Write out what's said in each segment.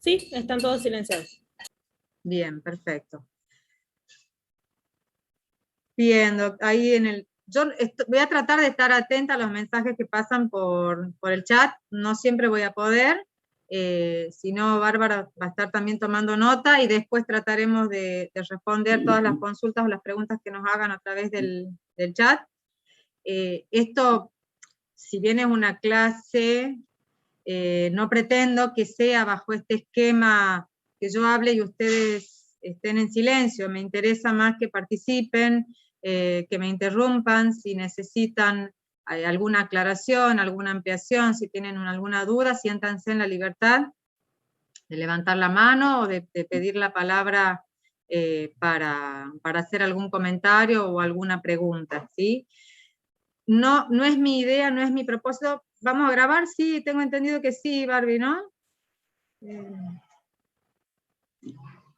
Sí, están todos silenciados. Bien, perfecto. Bien, ahí yo voy a tratar de estar atenta a los mensajes que pasan por el chat, no siempre voy a poder, si no Bárbara va a estar también tomando nota y después trataremos de responder todas las consultas o las preguntas que nos hagan a través del chat. Esto, si bien es una clase, no pretendo que sea bajo este esquema que yo hable y ustedes estén en silencio, me interesa más que participen, que me interrumpan, si necesitan alguna aclaración, alguna ampliación, si tienen alguna duda, siéntanse en la libertad de levantar la mano o de pedir la palabra para hacer algún comentario o alguna pregunta, ¿sí? No es mi idea, no es mi propósito. ¿Vamos a grabar? Sí, tengo entendido que sí, Barbie, ¿no?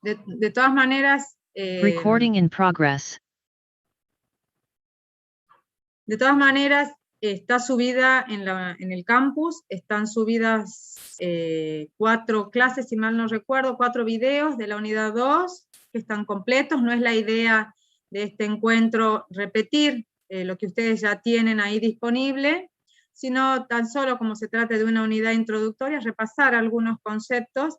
De todas maneras... Recording in progress. De todas maneras, está subida en el campus, están subidas 4 clases, si mal no recuerdo, 4 videos de la unidad 2, que están completos. No es la idea de este encuentro repetir lo que ustedes ya tienen ahí disponible, sino tan solo como se trata de una unidad introductoria, repasar algunos conceptos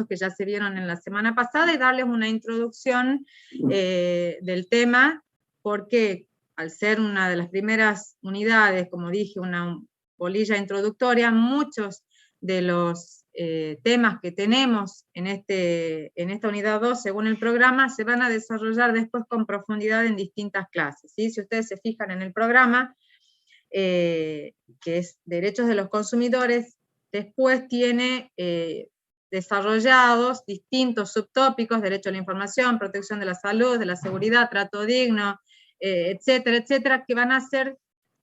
que ya se vieron en la semana pasada y darles una introducción del tema, porque al ser una de las primeras unidades, como dije, una polilla introductoria, muchos de los temas que tenemos en esta unidad 2, según el programa, se van a desarrollar después con profundidad en distintas clases, ¿sí? Si ustedes se fijan en el programa, que es Derechos de los Consumidores, después tiene desarrollados distintos subtópicos: derecho a la información, protección de la salud, de la seguridad, trato digno, etcétera, etcétera, que van a ser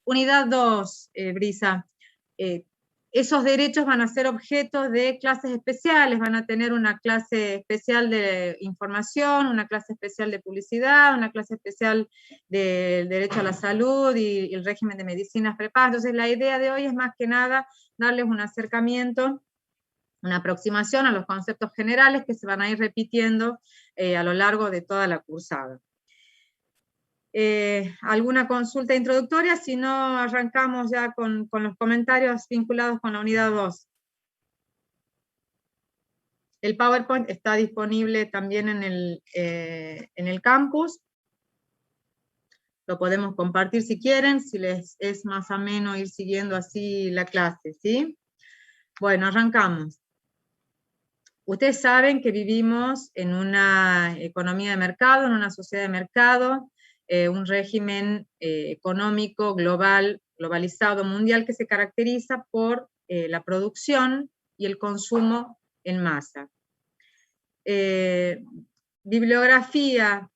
unidad 2, Brisa. Esos derechos van a ser objeto de clases especiales, van a tener una clase especial de información, una clase especial de publicidad, una clase especial del derecho a la salud y el régimen de medicinas prepagas. Entonces la idea de hoy es más que nada darles un acercamiento, una aproximación a los conceptos generales que se van a ir repitiendo a lo largo de toda la cursada. ¿Alguna consulta introductoria? Si no, arrancamos ya con los comentarios vinculados con la unidad 2. El PowerPoint está disponible también en el campus. Lo podemos compartir si quieren, si les es más ameno ir siguiendo así la clase, ¿sí? Bueno, arrancamos. Ustedes saben que vivimos en una economía de mercado, en una sociedad de mercado, un régimen económico global, globalizado, mundial, que se caracteriza por la producción y el consumo en masa. Bibliografía,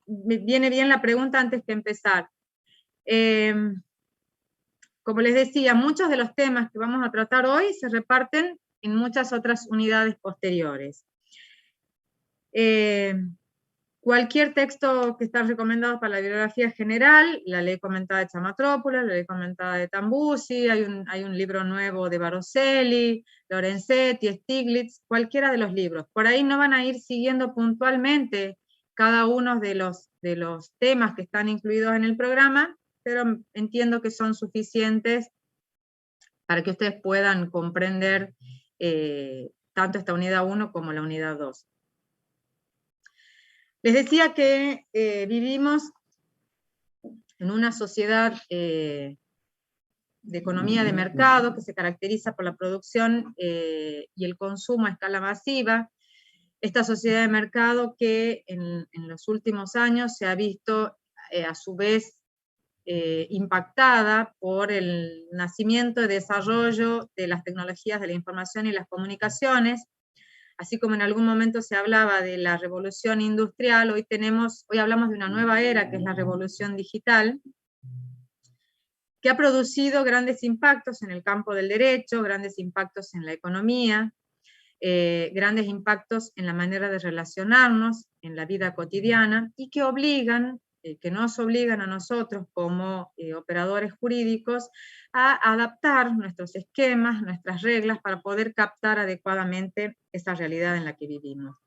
viene bien la pregunta antes que empezar. Como les decía, muchos de los temas que vamos a tratar hoy se reparten en muchas otras unidades posteriores. Cualquier texto que está recomendado para la bibliografía general, la ley comentada de Chamatrópolis, la ley comentada de Tambusi, hay un libro nuevo de Baroselli, Lorenzetti, Stiglitz, cualquiera de los libros. Por ahí no van a ir siguiendo puntualmente cada uno de los temas que están incluidos en el programa, pero entiendo que son suficientes para que ustedes puedan comprender tanto esta unidad 1 como la unidad 2. Les decía que vivimos en una sociedad de economía de mercado que se caracteriza por la producción y el consumo a escala masiva. Esta sociedad de mercado que en los últimos años se ha visto a su vez impactada por el nacimiento y desarrollo de las tecnologías de la información y las comunicaciones. Así como en algún momento se hablaba de la revolución industrial, hoy hablamos de una nueva era, que es la revolución digital, que ha producido grandes impactos en el campo del derecho, grandes impactos en la economía, grandes impactos en la manera de relacionarnos en la vida cotidiana, y que obligan que nos obligan a nosotros como operadores jurídicos a adaptar nuestros esquemas, nuestras reglas, para poder captar adecuadamente esa realidad en la que vivimos.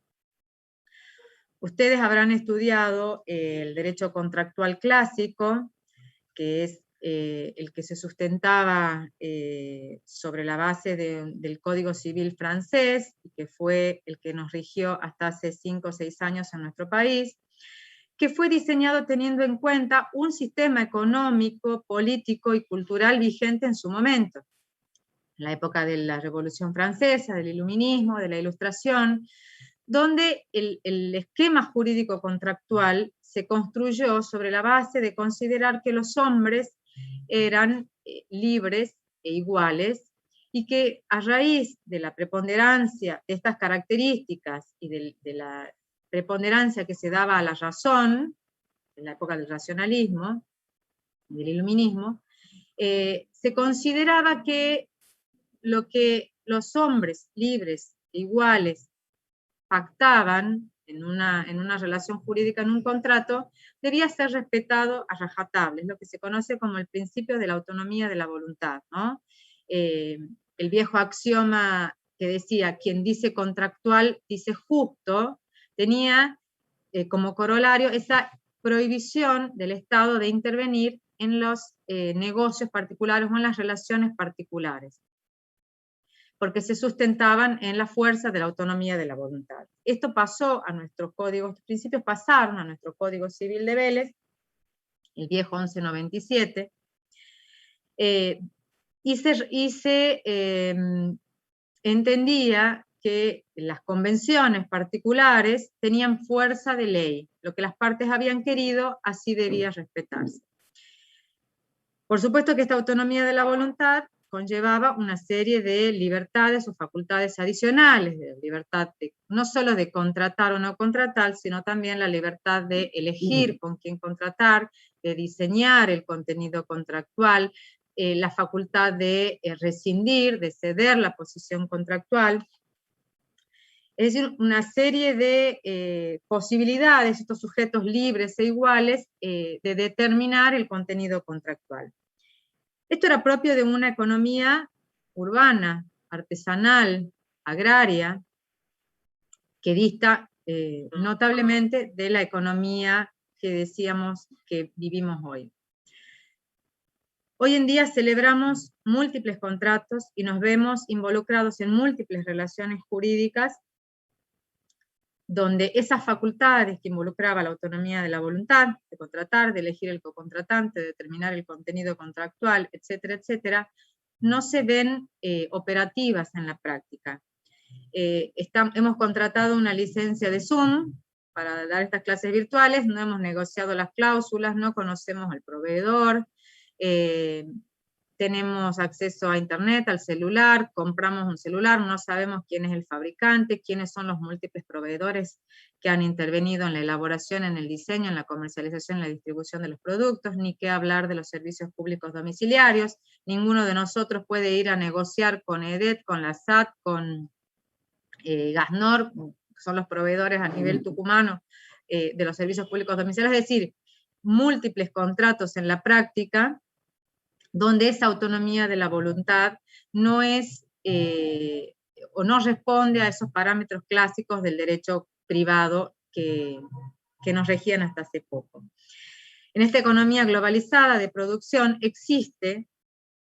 Ustedes habrán estudiado el derecho contractual clásico, que es el que se sustentaba sobre la base del Código Civil francés, y que fue el que nos rigió hasta hace 5 o 6 años en nuestro país, que fue diseñado teniendo en cuenta un sistema económico, político y cultural vigente en su momento. En la época de la Revolución Francesa, del Iluminismo, de la Ilustración, donde el esquema jurídico contractual se construyó sobre la base de considerar que los hombres eran libres e iguales, y que a raíz de la preponderancia de estas características y de la preponderancia que se daba a la razón, en la época del racionalismo, del iluminismo, se consideraba que lo que los hombres libres e iguales pactaban en una relación jurídica, en un contrato, debía ser respetado a rajatabla. Es lo que se conoce como el principio de la autonomía de la voluntad, ¿no? El viejo axioma que decía, quien dice contractual dice justo, tenía como corolario esa prohibición del Estado de intervenir en los negocios particulares o en las relaciones particulares, porque se sustentaban en la fuerza de la autonomía de la voluntad. Esto pasó a nuestros códigos, estos principios pasaron a nuestro Código Civil de Vélez, el viejo 1197, y se entendía que las convenciones particulares tenían fuerza de ley, lo que las partes habían querido, así debía respetarse. Por supuesto que esta autonomía de la voluntad conllevaba una serie de libertades o facultades adicionales, de libertad no solo de contratar o no contratar, sino también la libertad de elegir con quién contratar, de diseñar el contenido contractual, la facultad de rescindir, de ceder la posición contractual. Es decir, una serie de posibilidades, estos sujetos libres e iguales, de determinar el contenido contractual. Esto era propio de una economía urbana, artesanal, agraria, que dista notablemente de la economía que decíamos que vivimos hoy. Hoy en día celebramos múltiples contratos y nos vemos involucrados en múltiples relaciones jurídicas, donde esas facultades que involucraba la autonomía de la voluntad, de contratar, de elegir el cocontratante, de determinar el contenido contractual, etcétera, etcétera, no se ven operativas en la práctica. Hemos contratado una licencia de Zoom para dar estas clases virtuales, no hemos negociado las cláusulas, no conocemos al proveedor, tenemos acceso a internet, al celular, compramos un celular, no sabemos quién es el fabricante, quiénes son los múltiples proveedores que han intervenido en la elaboración, en el diseño, en la comercialización, en la distribución de los productos, ni qué hablar de los servicios públicos domiciliarios. Ninguno de nosotros puede ir a negociar con EDET, con la SAT, con Gasnor, que son los proveedores a nivel tucumano de los servicios públicos domiciliarios, es decir, múltiples contratos en la práctica, donde esa autonomía de la voluntad no es o no responde a esos parámetros clásicos del derecho privado que nos regían hasta hace poco. En esta economía globalizada de producción existe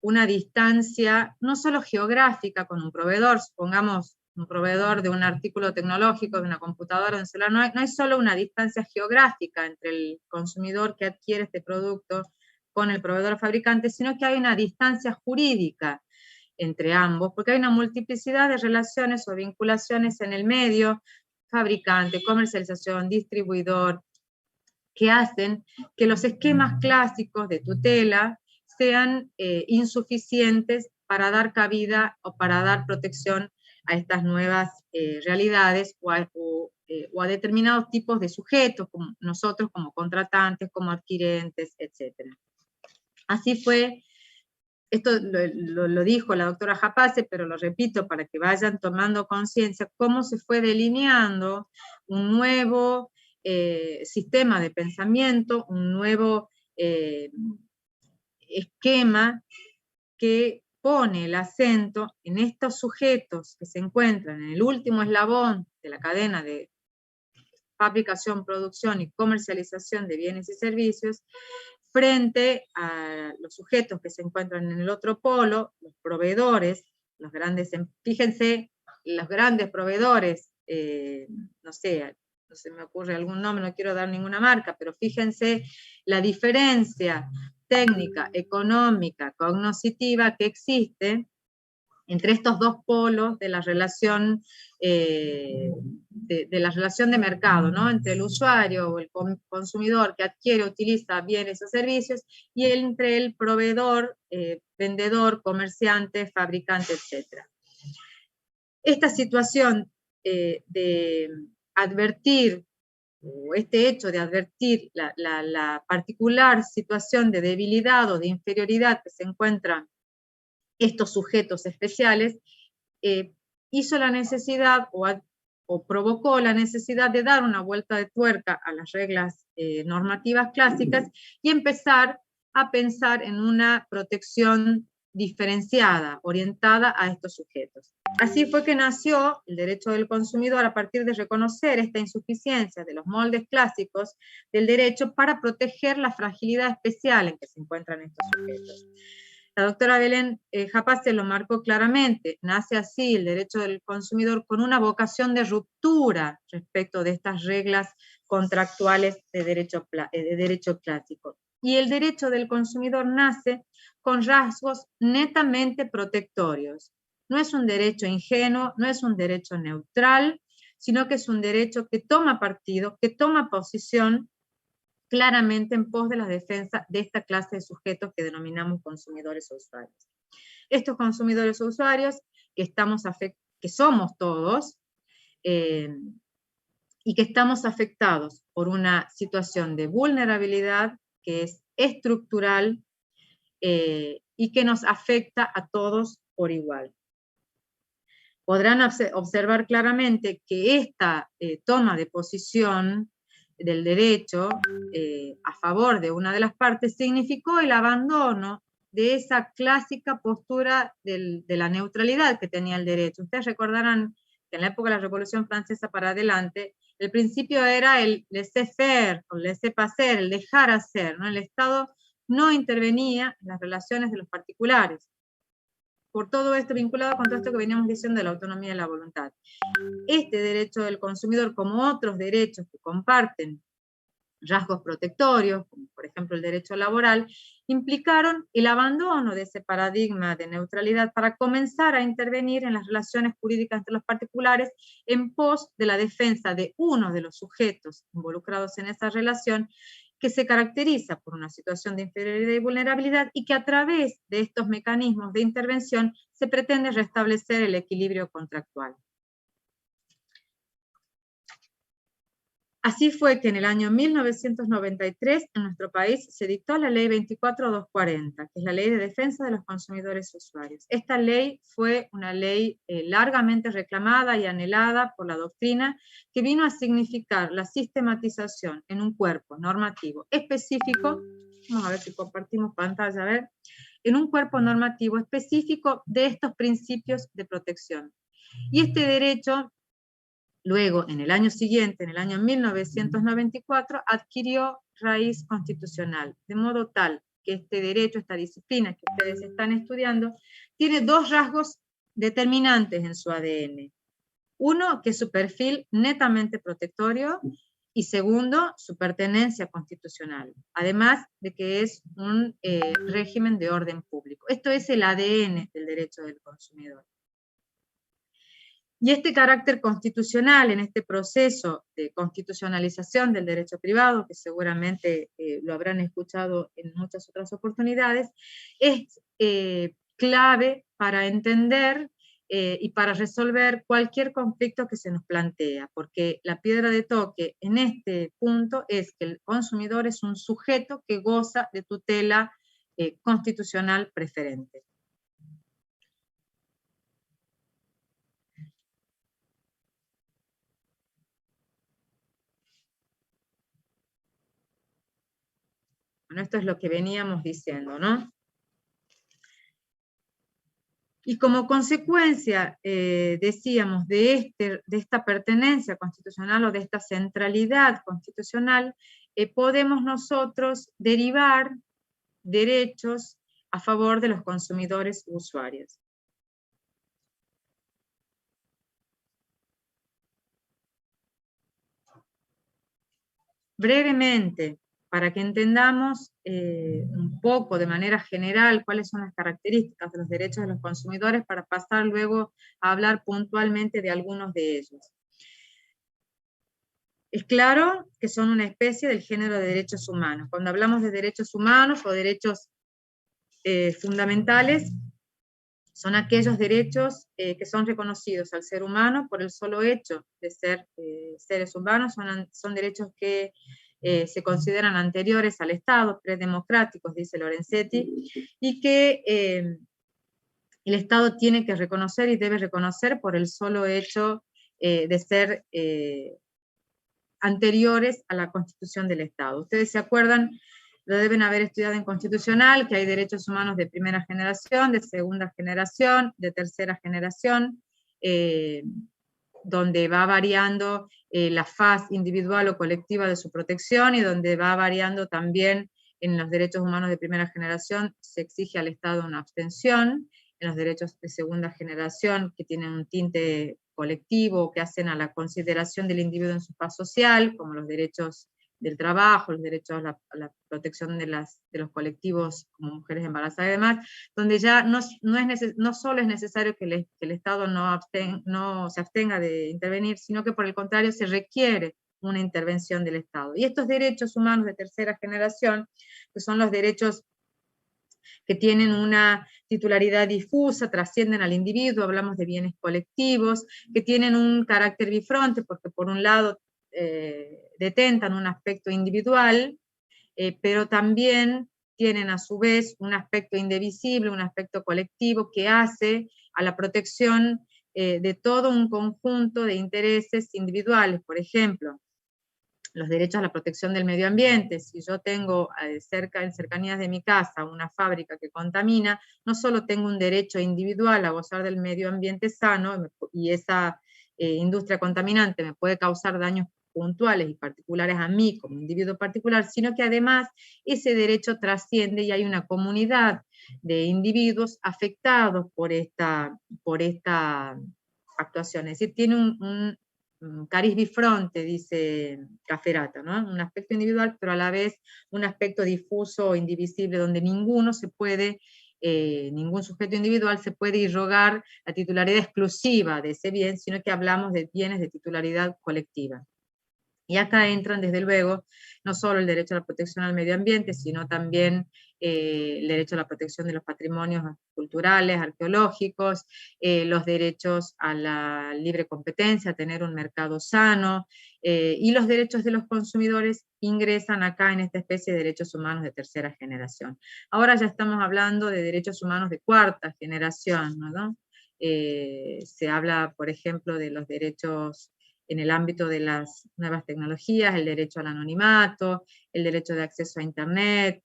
una distancia no solo geográfica con un proveedor, supongamos un proveedor de un artículo tecnológico, de una computadora, de un celular, no hay solo una distancia geográfica entre el consumidor que adquiere este producto con el proveedor fabricante, sino que hay una distancia jurídica entre ambos, porque hay una multiplicidad de relaciones o vinculaciones en el medio, fabricante, comercialización, distribuidor, que hacen que los esquemas clásicos de tutela sean insuficientes para dar cabida o para dar protección a estas nuevas realidades o a determinados tipos de sujetos, como nosotros como contratantes, como adquirentes, etc. Así fue, esto lo dijo la doctora Japace, pero lo repito para que vayan tomando conciencia, cómo se fue delineando un nuevo sistema de pensamiento, un nuevo esquema que pone el acento en estos sujetos que se encuentran en el último eslabón de la cadena de fabricación, producción y comercialización de bienes y servicios, frente a los sujetos que se encuentran en el otro polo, los proveedores, los grandes, fíjense, los grandes proveedores, no sé, no se me ocurre algún nombre, no quiero dar ninguna marca, pero fíjense la diferencia técnica, económica, cognoscitiva que existe entre estos dos polos de la relación de la relación de mercado, ¿no? Entre el usuario o el consumidor que adquiere, utiliza bienes o servicios, y entre el proveedor, vendedor, comerciante, fabricante, etc. Esta situación de advertir, o este hecho de advertir la particular situación de debilidad o de inferioridad que se encuentran estos sujetos especiales, hizo la necesidad o provocó la necesidad de dar una vuelta de tuerca a las reglas normativas clásicas y empezar a pensar en una protección diferenciada, orientada a estos sujetos. Así fue que nació el derecho del consumidor a partir de reconocer esta insuficiencia de los moldes clásicos del derecho para proteger la fragilidad especial en que se encuentran estos sujetos. La doctora Belén Japase lo marcó claramente, nace así el derecho del consumidor con una vocación de ruptura respecto de estas reglas contractuales de derecho clásico. Y el derecho del consumidor nace con rasgos netamente protectorios. No es un derecho ingenuo, no es un derecho neutral, sino que es un derecho que toma partido, que toma posición claramente en pos de la defensa de esta clase de sujetos que denominamos consumidores o usuarios. Estos consumidores o usuarios que somos todos, y que estamos afectados por una situación de vulnerabilidad que es estructural y que nos afecta a todos por igual. Podrán observar claramente que esta toma de posición del derecho a favor de una de las partes significó el abandono de esa clásica postura de la neutralidad que tenía el derecho. Ustedes recordarán que en la época de la Revolución Francesa para adelante, el principio era el laissez-faire, o laissez-passer, el dejar hacer, ¿no? El Estado no intervenía en las relaciones de los particulares. Por todo esto, vinculado con todo esto que veníamos diciendo de la autonomía de la voluntad. Este derecho del consumidor, como otros derechos que comparten rasgos protectorios, como por ejemplo el derecho laboral, implicaron el abandono de ese paradigma de neutralidad para comenzar a intervenir en las relaciones jurídicas entre los particulares en pos de la defensa de uno de los sujetos involucrados en esa relación, que se caracteriza por una situación de inferioridad y vulnerabilidad, y que a través de estos mecanismos de intervención se pretende restablecer el equilibrio contractual. Así fue que en el año 1993 en nuestro país se dictó la ley 24240, que es la ley de defensa de los consumidores y usuarios. Esta ley fue una ley largamente reclamada y anhelada por la doctrina, que vino a significar la sistematización en un cuerpo normativo específico, vamos a ver si compartimos pantalla, a ver, en un cuerpo normativo específico de estos principios de protección. Y este derecho, luego, en el año siguiente, en el año 1994, adquirió raíz constitucional, de modo tal que este derecho, esta disciplina que ustedes están estudiando, tiene dos rasgos determinantes en su ADN. Uno, que es su perfil netamente protectorio, y segundo, su pertenencia constitucional, además de que es un régimen de orden público. Esto es el ADN del derecho del consumidor. Y este carácter constitucional en este proceso de constitucionalización del derecho privado, que seguramente lo habrán escuchado en muchas otras oportunidades, es clave para entender y para resolver cualquier conflicto que se nos plantea, porque la piedra de toque en este punto es que el consumidor es un sujeto que goza de tutela constitucional preferente. Bueno, esto es lo que veníamos diciendo, ¿no? Y como consecuencia, decíamos, de esta pertenencia constitucional o de esta centralidad constitucional, podemos nosotros derivar derechos a favor de los consumidores usuarios. Brevemente, para que entendamos un poco de manera general cuáles son las características de los derechos de los consumidores, para pasar luego a hablar puntualmente de algunos de ellos. Es claro que son una especie del género de derechos humanos. Cuando hablamos de derechos humanos o derechos fundamentales, son aquellos derechos que son reconocidos al ser humano por el solo hecho de ser seres humanos, son derechos que se consideran anteriores al Estado, predemocráticos, dice Lorenzetti, y que el Estado tiene que reconocer y debe reconocer por el solo hecho de ser anteriores a la Constitución del Estado. Ustedes se acuerdan, lo deben haber estudiado en Constitucional, que hay derechos humanos de primera generación, de segunda generación, de tercera generación, donde va variando la faz individual o colectiva de su protección, y donde va variando también en los derechos humanos de primera generación, se exige al Estado una abstención, en los derechos de segunda generación, que tienen un tinte colectivo, que hacen a la consideración del individuo en su paz social, como los derechos del trabajo, los derechos a la protección de los colectivos como mujeres embarazadas y demás, donde ya no solo es necesario que el Estado no se abstenga de intervenir, sino que por el contrario se requiere una intervención del Estado. Y estos derechos humanos de tercera generación, que son los derechos que tienen una titularidad difusa, trascienden al individuo, hablamos de bienes colectivos, que tienen un carácter bifronte, porque por un lado detentan un aspecto individual, pero también tienen a su vez un aspecto indivisible, un aspecto colectivo que hace a la protección de todo un conjunto de intereses individuales. Por ejemplo, los derechos a la protección del medio ambiente. Si yo tengo en cercanías de mi casa una fábrica que contamina, no solo tengo un derecho individual a gozar del medio ambiente sano, y esa industria contaminante me puede causar daños puntuales y particulares a mí como individuo particular, sino que además ese derecho trasciende y hay una comunidad de individuos afectados por esta actuación. Es decir, tiene un cariz bifronte, dice Cafferata, ¿no? Un aspecto individual, pero a la vez un aspecto difuso o indivisible, donde ningún sujeto individual se puede irrogar la titularidad exclusiva de ese bien, sino que hablamos de bienes de titularidad colectiva. Y acá entran, desde luego, no solo el derecho a la protección al medio ambiente, sino también el derecho a la protección de los patrimonios culturales, arqueológicos, los derechos a la libre competencia, a tener un mercado sano, y los derechos de los consumidores ingresan acá en esta especie de derechos humanos de tercera generación. Ahora ya estamos hablando de derechos humanos de cuarta generación, ¿no? Se habla, por ejemplo, de los derechos en el ámbito de las nuevas tecnologías, el derecho al anonimato, el derecho de acceso a Internet,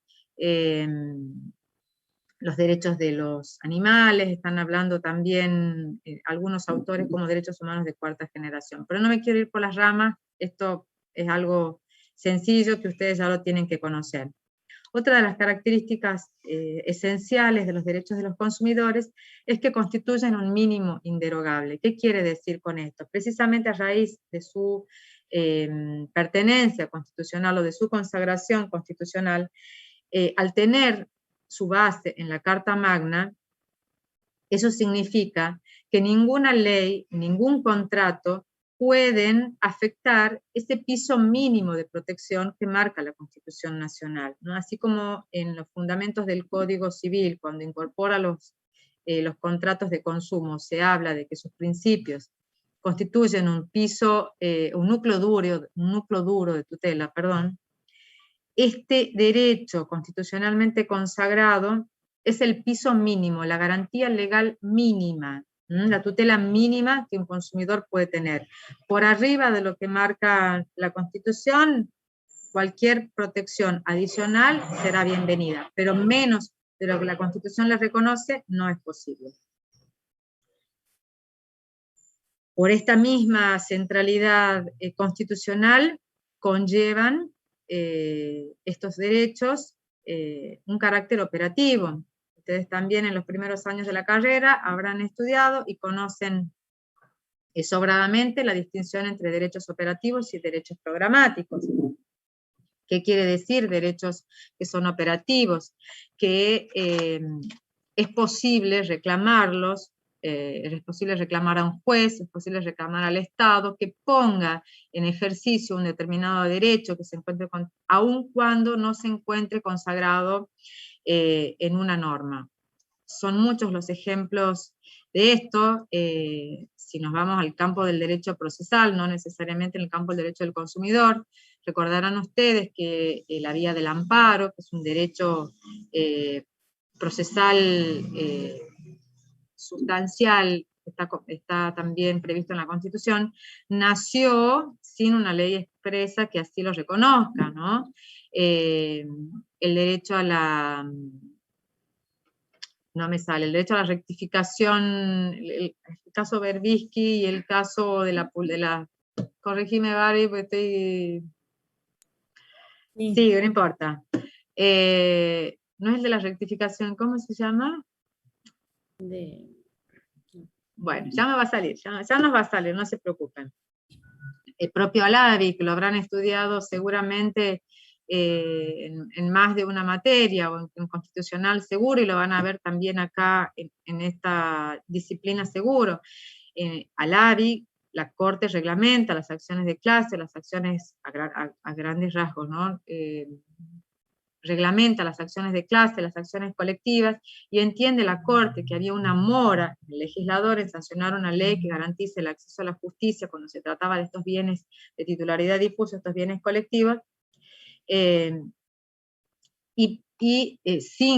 los derechos de los animales, están hablando también algunos autores como derechos humanos de cuarta generación. Pero no me quiero ir por las ramas, esto es algo sencillo que ustedes ya lo tienen que conocer. Otra de las características esenciales de los derechos de los consumidores es que constituyen un mínimo inderogable. ¿Qué quiere decir con esto? Precisamente a raíz de su pertenencia constitucional o de su consagración constitucional, al tener su base en la Carta Magna, eso significa que ninguna ley, ningún contrato pueden afectar ese piso mínimo de protección que marca la Constitución Nacional, ¿no? Así como en los fundamentos del Código Civil, cuando incorpora los contratos de consumo, se habla de que sus principios constituyen un núcleo duro de tutela, perdón. Este derecho constitucionalmente consagrado es el piso mínimo, la garantía legal mínima, la tutela mínima que un consumidor puede tener. Por arriba de lo que marca la Constitución, cualquier protección adicional será bienvenida, pero menos de lo que la Constitución les reconoce no es posible. Por esta misma centralidad constitucional conllevan estos derechos un carácter operativo. Ustedes también en los primeros años de la carrera habrán estudiado y conocen sobradamente la distinción entre derechos operativos y derechos programáticos. ¿Qué quiere decir derechos que son operativos? Que es posible reclamarlos, es posible reclamar a un juez, es posible reclamar al Estado que ponga en ejercicio un determinado derecho que se encuentre aun cuando no se encuentre consagrado en una norma. Son muchos los ejemplos de esto, si nos vamos al campo del derecho procesal, no necesariamente en el campo del derecho del consumidor. Recordarán ustedes que la vía del amparo, que es un derecho procesal sustancial, está también previsto en la Constitución, nació sin una ley expresa que así lo reconozca, ¿no? El derecho a la... no me sale, el derecho a la rectificación, el caso Berbisky y el caso de la corregime, Barbie, porque estoy... Sí, no importa. No es el de la rectificación, ¿cómo se llama? Bueno, ya me va a salir, ya nos va a salir, no se preocupen. El propio Alavi, que lo habrán estudiado seguramente en más de una materia, o en constitucional seguro, y lo van a ver también acá en esta disciplina seguro. Alavi, la Corte reglamenta las acciones de clase, las acciones a grandes rasgos, ¿no? Reglamenta las acciones de clase, las acciones colectivas, y entiende la Corte que había una mora en el legislador en sancionar una ley que garantice el acceso a la justicia cuando se trataba de estos bienes de titularidad difusa, estos bienes colectivos, sin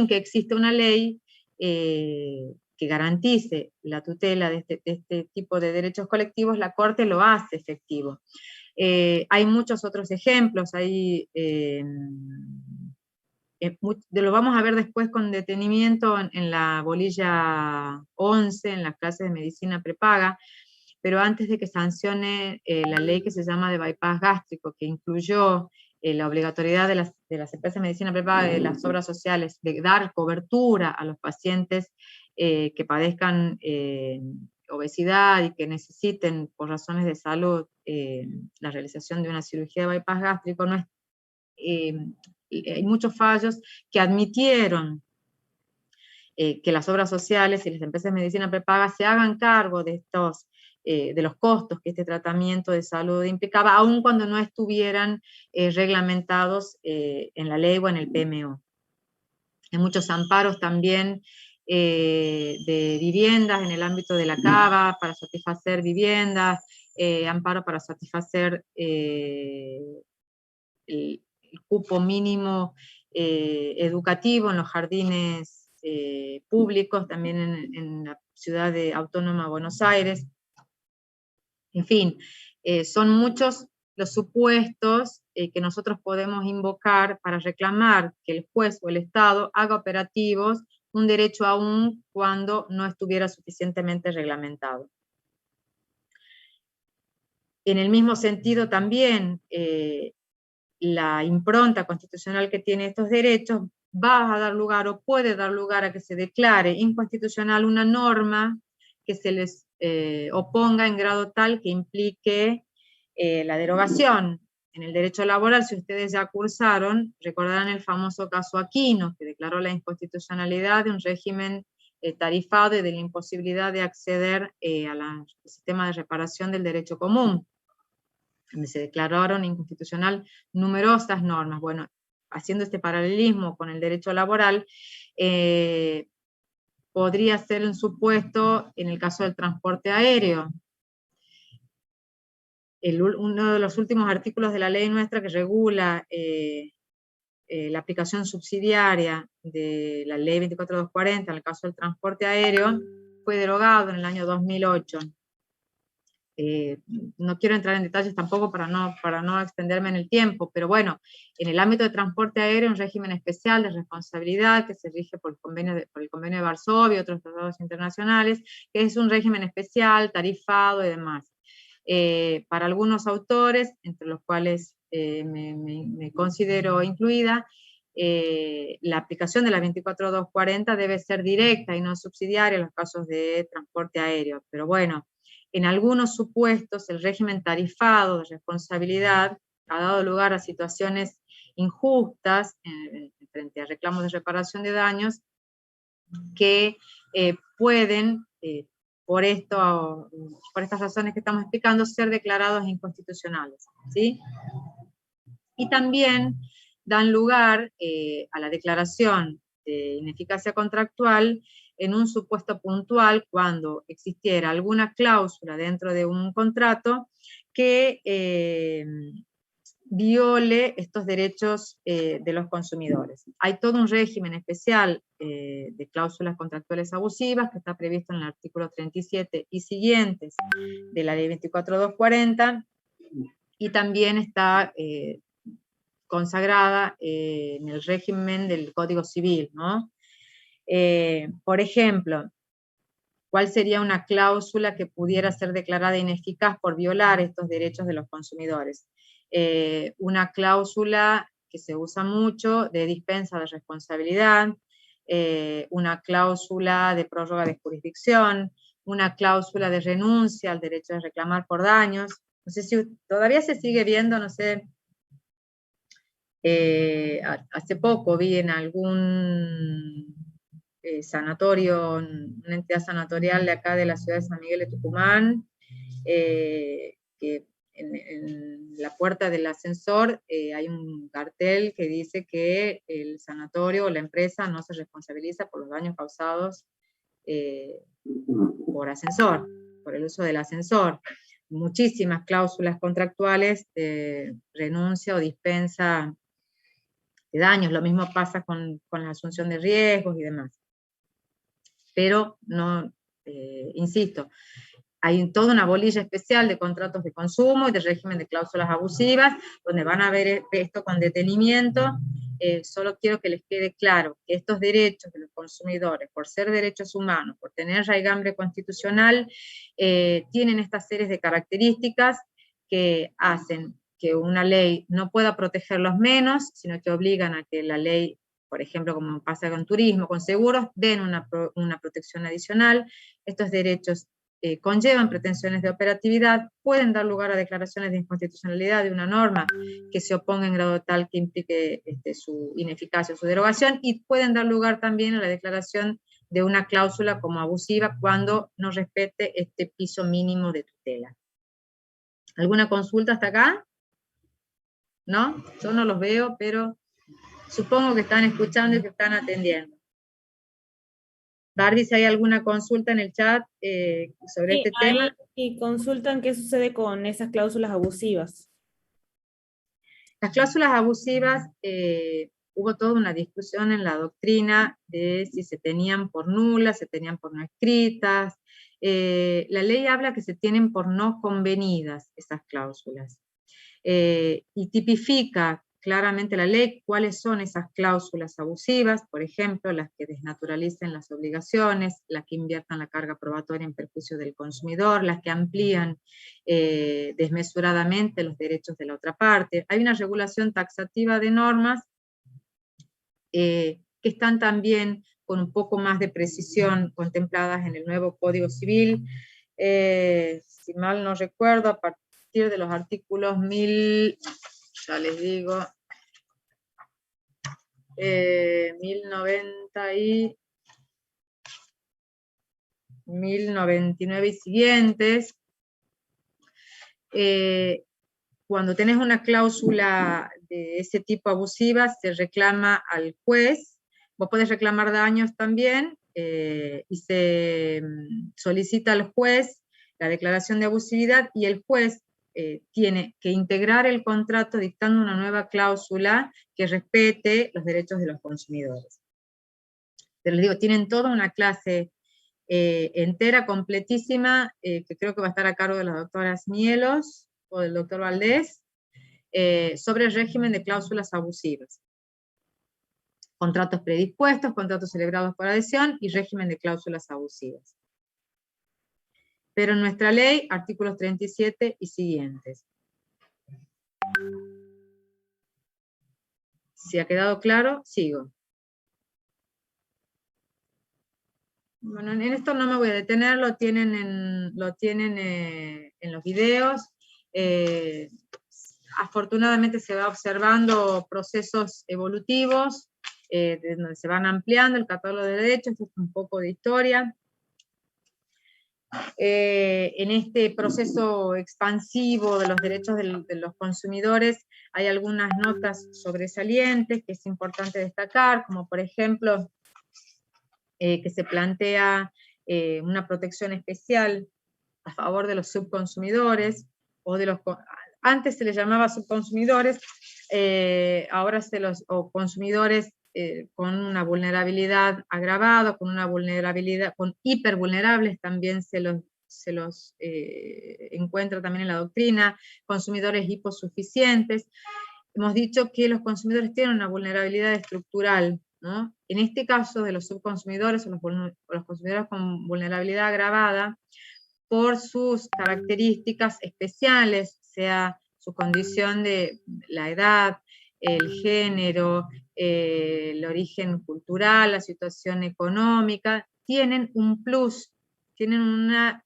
que exista una ley que garantice la tutela de este tipo de derechos colectivos, la Corte lo hace efectivo. Hay muchos otros ejemplos, lo vamos a ver después con detenimiento en la bolilla 11, en las clases de medicina prepaga, pero antes de que sancione la ley que se llama de bypass gástrico, que incluyó la obligatoriedad de las empresas de medicina prepaga, de las obras sociales, de dar cobertura a los pacientes que padezcan obesidad y que necesiten, por razones de salud, la realización de una cirugía de bypass gástrico, no es... hay muchos fallos que admitieron que las obras sociales y las empresas de medicina prepaga se hagan cargo de los costos que este tratamiento de salud implicaba, aun cuando no estuvieran reglamentados en la ley o en el PMO. Hay muchos amparos también de viviendas en el ámbito de la CABA para satisfacer viviendas, amparo para satisfacer el cupo mínimo educativo en los jardines públicos, también en la ciudad autónoma de Buenos Aires. En fin, son muchos los supuestos que nosotros podemos invocar para reclamar que el juez o el Estado haga operativos un derecho aún cuando no estuviera suficientemente reglamentado. En el mismo sentido también, la impronta constitucional que tiene estos derechos va a dar lugar o puede dar lugar a que se declare inconstitucional una norma que se les oponga en grado tal que implique la derogación. En el derecho laboral, si ustedes ya cursaron, recordarán el famoso caso Aquino, que declaró la inconstitucionalidad de un régimen tarifado y de la imposibilidad de acceder al sistema de reparación del derecho común, donde se declararon inconstitucional numerosas normas. Bueno, haciendo este paralelismo con el derecho laboral, podría ser un supuesto en el caso del transporte aéreo. Uno de los últimos artículos de la ley nuestra que regula la aplicación subsidiaria de la ley 24240 en el caso del transporte aéreo, fue derogado en el año 2008. no quiero entrar en detalles tampoco para no extenderme en el tiempo, pero bueno, en el ámbito de transporte aéreo, un régimen especial de responsabilidad que se rige por el convenio de Varsovia y otros tratados internacionales, que es un régimen especial, tarifado y demás. Para algunos autores, entre los cuales me considero incluida, la aplicación de la 24240 debe ser directa y no subsidiaria en los casos de transporte aéreo, pero bueno, en algunos supuestos el régimen tarifado de responsabilidad ha dado lugar a situaciones injustas frente a reclamos de reparación de daños que pueden, por estas razones que estamos explicando, ser declarados inconstitucionales, ¿sí? Y también dan lugar a la declaración de ineficacia contractual en un supuesto puntual cuando existiera alguna cláusula dentro de un contrato que viole estos derechos de los consumidores. Hay todo un régimen especial de cláusulas contractuales abusivas que está previsto en el artículo 37 y siguientes de la ley 24240, y también está consagrada en el régimen del Código Civil, ¿no? Por ejemplo, ¿cuál sería una cláusula que pudiera ser declarada ineficaz por violar estos derechos de los consumidores? Una cláusula que se usa mucho de dispensa de responsabilidad, una cláusula de prórroga de jurisdicción, una cláusula de renuncia al derecho de reclamar por daños. No sé si todavía se sigue viendo, no sé, hace poco vi en algún sanatorio, una entidad sanatorial de acá de la ciudad de San Miguel de Tucumán, que en la puerta del ascensor hay un cartel que dice que el sanatorio o la empresa no se responsabiliza por los daños causados por ascensor, por el uso del ascensor. Muchísimas cláusulas contractuales de renuncia o dispensa de daños, lo mismo pasa con la asunción de riesgos y demás. Pero no, insisto, hay toda una bolilla especial de contratos de consumo y de régimen de cláusulas abusivas, donde van a ver esto con detenimiento. Solo quiero que les quede claro que estos derechos de los consumidores, por ser derechos humanos, por tener raigambre constitucional, tienen estas series de características que hacen que una ley no pueda protegerlos menos, sino que obligan a que la ley, por ejemplo, como pasa con turismo, con seguros, den una protección adicional. Estos derechos conllevan pretensiones de operatividad, pueden dar lugar a declaraciones de inconstitucionalidad de una norma que se oponga en grado tal que implique su ineficacia o su derogación, y pueden dar lugar también a la declaración de una cláusula como abusiva cuando no respete este piso mínimo de tutela. ¿Alguna consulta hasta acá? ¿No? Yo no los veo, pero supongo que están escuchando y que están atendiendo. Barbie, si hay alguna consulta en el chat sobre este tema. Y consultan qué sucede con esas cláusulas abusivas. Las cláusulas abusivas, hubo toda una discusión en la doctrina de si se tenían por nulas, se tenían por no escritas. La ley habla que se tienen por no convenidas esas cláusulas. Y tipifica claramente la ley cuáles son esas cláusulas abusivas, por ejemplo, las que desnaturalicen las obligaciones, las que inviertan la carga probatoria en perjuicio del consumidor, las que amplían desmesuradamente los derechos de la otra parte. Hay una regulación taxativa de normas que están también con un poco más de precisión contempladas en el nuevo Código Civil. Si mal no recuerdo, a partir de los artículos 1000, ya les digo, 1099 y siguientes, cuando tenés una cláusula de ese tipo abusiva, se reclama al juez. Vos podés reclamar daños también, y se solicita al juez la declaración de abusividad, y el juez tiene que integrar el contrato dictando una nueva cláusula que respete los derechos de los consumidores. Pero les digo, tienen toda una clase entera, completísima, que creo que va a estar a cargo de la doctora Mielos o del doctor Valdés, sobre el régimen de cláusulas abusivas. Contratos predispuestos, contratos celebrados por adhesión y régimen de cláusulas abusivas. Pero en nuestra ley, artículos 37 y siguientes. Si ha quedado claro, sigo. Bueno, en esto no me voy a detener, lo tienen en los videos. Afortunadamente se va observando procesos evolutivos, donde se van ampliando el catálogo de derechos. Esto es un poco de historia. En este proceso expansivo de los derechos de los consumidores hay algunas notas sobresalientes que es importante destacar, como por ejemplo que se plantea una protección especial a favor de los subconsumidores, o de los, antes se les llamaba subconsumidores, ahora o consumidores con una vulnerabilidad agravada, con una vulnerabilidad, con hipervulnerables también se los encuentra también en la doctrina, consumidores hiposuficientes. Hemos dicho que los consumidores tienen una vulnerabilidad estructural, ¿no? En este caso de los subconsumidores o los consumidores con vulnerabilidad agravada, por sus características especiales, sea su condición de la edad, el género, el origen cultural, la situación económica, tienen un plus, tienen una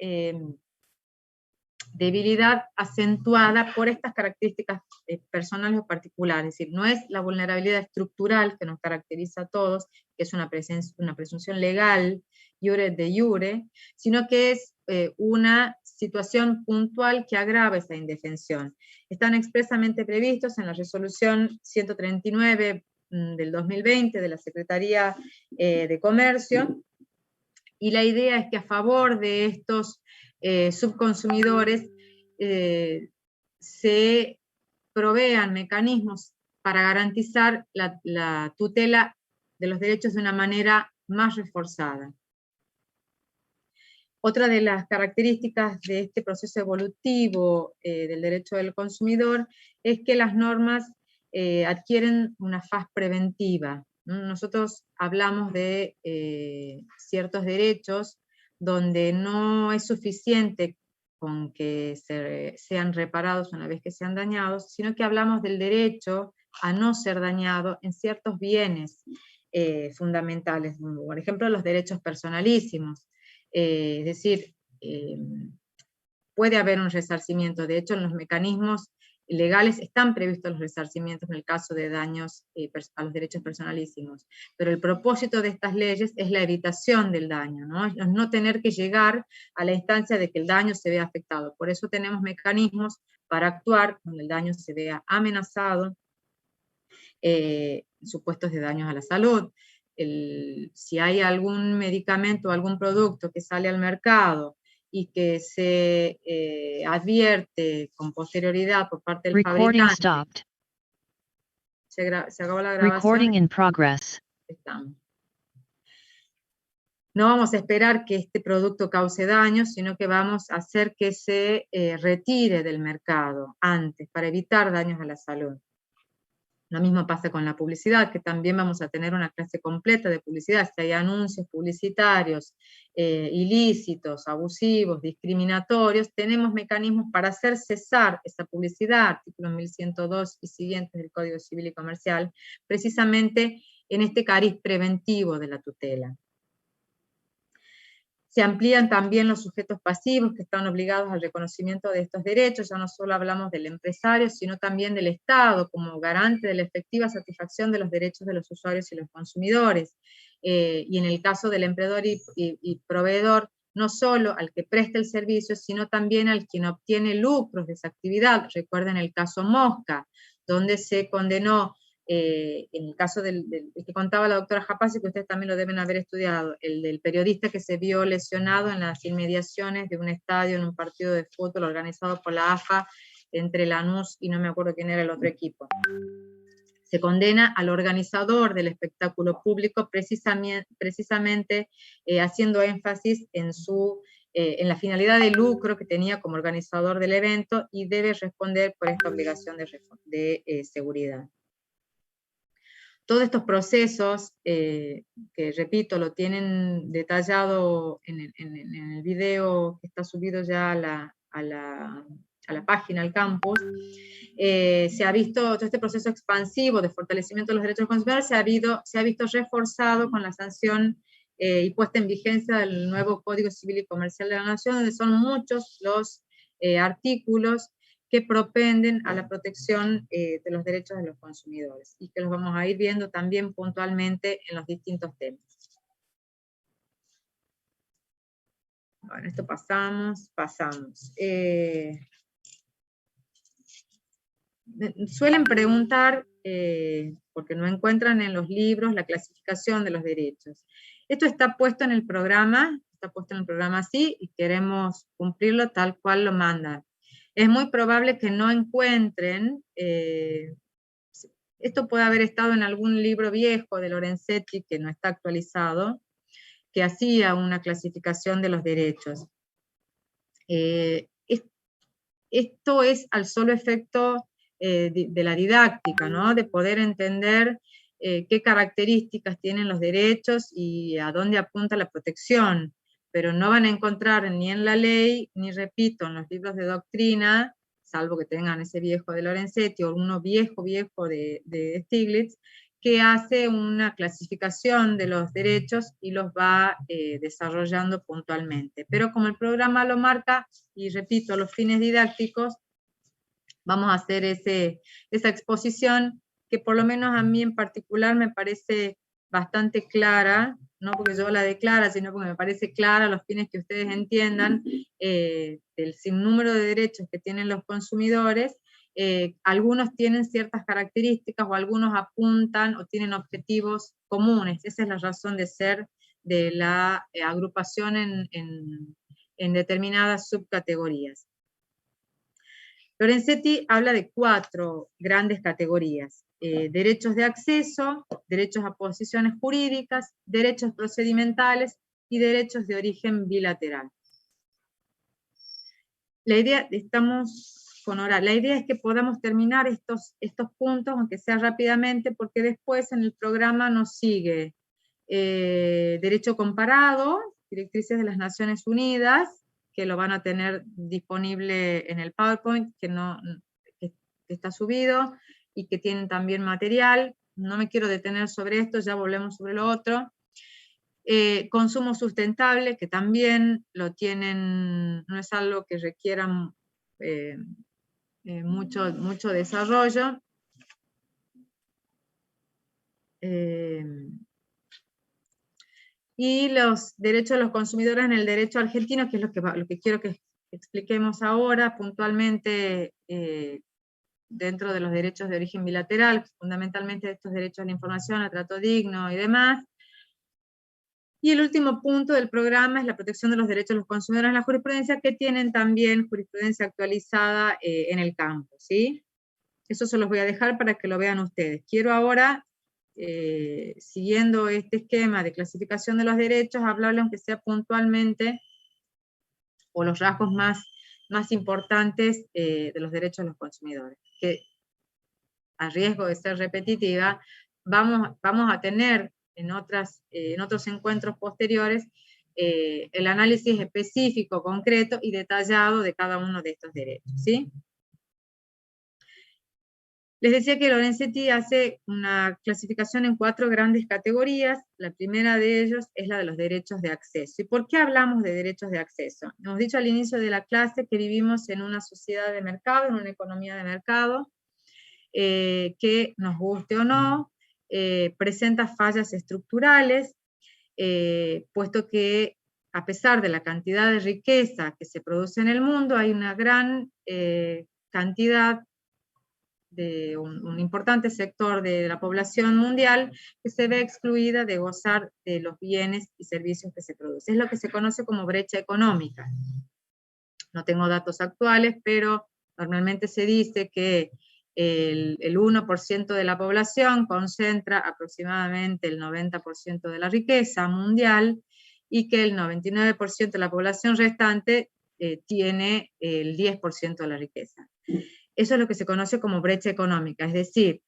debilidad acentuada por estas características personales o particulares. Es decir, no es la vulnerabilidad estructural que nos caracteriza a todos, que es una presunción legal, iure de iure, sino que es una situación puntual que agrava esa indefensión. Están expresamente previstos en la resolución 139 del 2020 de la Secretaría de Comercio, y la idea es que a favor de estos subconsumidores se provean mecanismos para garantizar la tutela de los derechos de una manera más reforzada. Otra de las características de este proceso evolutivo del derecho del consumidor es que las normas adquieren una faz preventiva. Nosotros hablamos de ciertos derechos donde no es suficiente con que sean reparados una vez que sean dañados, sino que hablamos del derecho a no ser dañado en ciertos bienes fundamentales, por ejemplo los derechos personalísimos. Es decir, puede haber un resarcimiento. De hecho, en los mecanismos legales están previstos los resarcimientos en el caso de daños a los derechos personalísimos. Pero el propósito de estas leyes es la evitación del daño, ¿no? Es no tener que llegar a la instancia de que el daño se vea afectado. Por eso tenemos mecanismos para actuar cuando el daño se vea amenazado, supuestos de daños a la salud. Si hay algún medicamento o algún producto que sale al mercado y que se advierte con posterioridad por parte del fabricante. Se acabó la grabación. Recording in progress. Estamos. No vamos a esperar que este producto cause daño, sino que vamos a hacer que se retire del mercado antes, para evitar daños a la salud. Lo mismo pasa con la publicidad, que también vamos a tener una clase completa de publicidad. Si hay anuncios publicitarios ilícitos, abusivos, discriminatorios, tenemos mecanismos para hacer cesar esa publicidad, artículos 1102 y siguientes del Código Civil y Comercial, precisamente en este cariz preventivo de la tutela. Se amplían también los sujetos pasivos que están obligados al reconocimiento de estos derechos. Ya no solo hablamos del empresario, sino también del Estado como garante de la efectiva satisfacción de los derechos de los usuarios y los consumidores. Y en el caso del empleador y proveedor, no solo al que presta el servicio, sino también al quien obtiene lucros de esa actividad. Recuerden el caso Mosca, donde se condenó, en el caso del que contaba la doctora Japasi, que ustedes también lo deben haber estudiado, el del periodista que se vio lesionado en las inmediaciones de un estadio en un partido de fútbol organizado por la AFA entre Lanús y no me acuerdo quién era el otro equipo. se condena al organizador del espectáculo público precisamente haciendo énfasis en la finalidad de lucro que tenía como organizador del evento y debe responder por esta obligación de seguridad. Todos estos procesos, que repito, lo tienen detallado en el video que está subido ya a la página, al campus, se ha visto todo este proceso expansivo de fortalecimiento de los derechos del consumidor, se ha visto reforzado con la sanción y puesta en vigencia del nuevo Código Civil y Comercial de la Nación, donde son muchos los artículos que propenden a la protección de los derechos de los consumidores, y que los vamos a ir viendo también puntualmente en los distintos temas. Bueno, esto pasamos. Suelen preguntar, porque no encuentran en los libros la clasificación de los derechos. Esto está puesto en el programa así, y queremos cumplirlo tal cual lo manda. Es muy probable que no encuentren, esto puede haber estado en algún libro viejo de Lorenzetti que no está actualizado, que hacía una clasificación de los derechos. Esto es al solo efecto de la didáctica, ¿no? De poder entender qué características tienen los derechos y a dónde apunta la protección, pero no van a encontrar ni en la ley, ni repito, en los libros de doctrina, salvo que tengan ese viejo de Lorenzetti o uno viejo de Stiglitz, que hace una clasificación de los derechos y los va desarrollando puntualmente. Pero como el programa lo marca, y repito, los fines didácticos, vamos a hacer esa exposición que por lo menos a mí en particular me parece bastante clara, no porque yo la declara, sino porque me parece clara los fines que ustedes entiendan, el sinnúmero de derechos que tienen los consumidores. Algunos tienen ciertas características, o algunos apuntan o tienen objetivos comunes. Esa es la razón de ser de la agrupación en determinadas subcategorías. Lorenzetti habla de 4 grandes categorías: derechos de acceso, derechos a posiciones jurídicas, derechos procedimentales y derechos de origen bilateral. La idea, estamos con hora, la idea es que podamos terminar estos puntos, aunque sea rápidamente, porque después en el programa nos sigue derecho comparado, directrices de las Naciones Unidas, que lo van a tener disponible en el PowerPoint, que está subido, y que tienen también material. No me quiero detener sobre esto, ya volvemos sobre lo otro. Consumo sustentable, que también lo tienen, no es algo que requiera mucho desarrollo. Y los derechos de los consumidores en el derecho argentino, que es lo que quiero que expliquemos ahora puntualmente, dentro de los derechos de origen bilateral, fundamentalmente estos derechos a la información, al trato digno y demás. Y el último punto del programa es la protección de los derechos de los consumidores en la jurisprudencia, que tienen también jurisprudencia actualizada en el campo, ¿sí? Eso se los voy a dejar para que lo vean ustedes. Quiero ahora, siguiendo este esquema de clasificación de los derechos, hablarle aunque sea puntualmente, o los rasgos más importantes de los derechos de los consumidores, que a riesgo de ser repetitiva, vamos a tener en otros encuentros posteriores el análisis específico, concreto y detallado de cada uno de estos derechos, ¿sí? Les decía que Lorenzetti hace una clasificación en 4 grandes categorías. La primera de ellos es la de los derechos de acceso. ¿Y por qué hablamos de derechos de acceso? Hemos dicho al inicio de la clase que vivimos en una sociedad de mercado, en una economía de mercado, que nos guste o no, presenta fallas estructurales, puesto que a pesar de la cantidad de riqueza que se produce en el mundo, hay una gran cantidad de un importante sector de la población mundial que se ve excluida de gozar de los bienes y servicios que se producen. Es lo que se conoce como brecha económica. No tengo datos actuales, pero normalmente se dice que el 1% de la población concentra aproximadamente el 90% de la riqueza mundial, y que el 99% de la población restante tiene el 10% de la riqueza. Eso es lo que se conoce como brecha económica, es decir,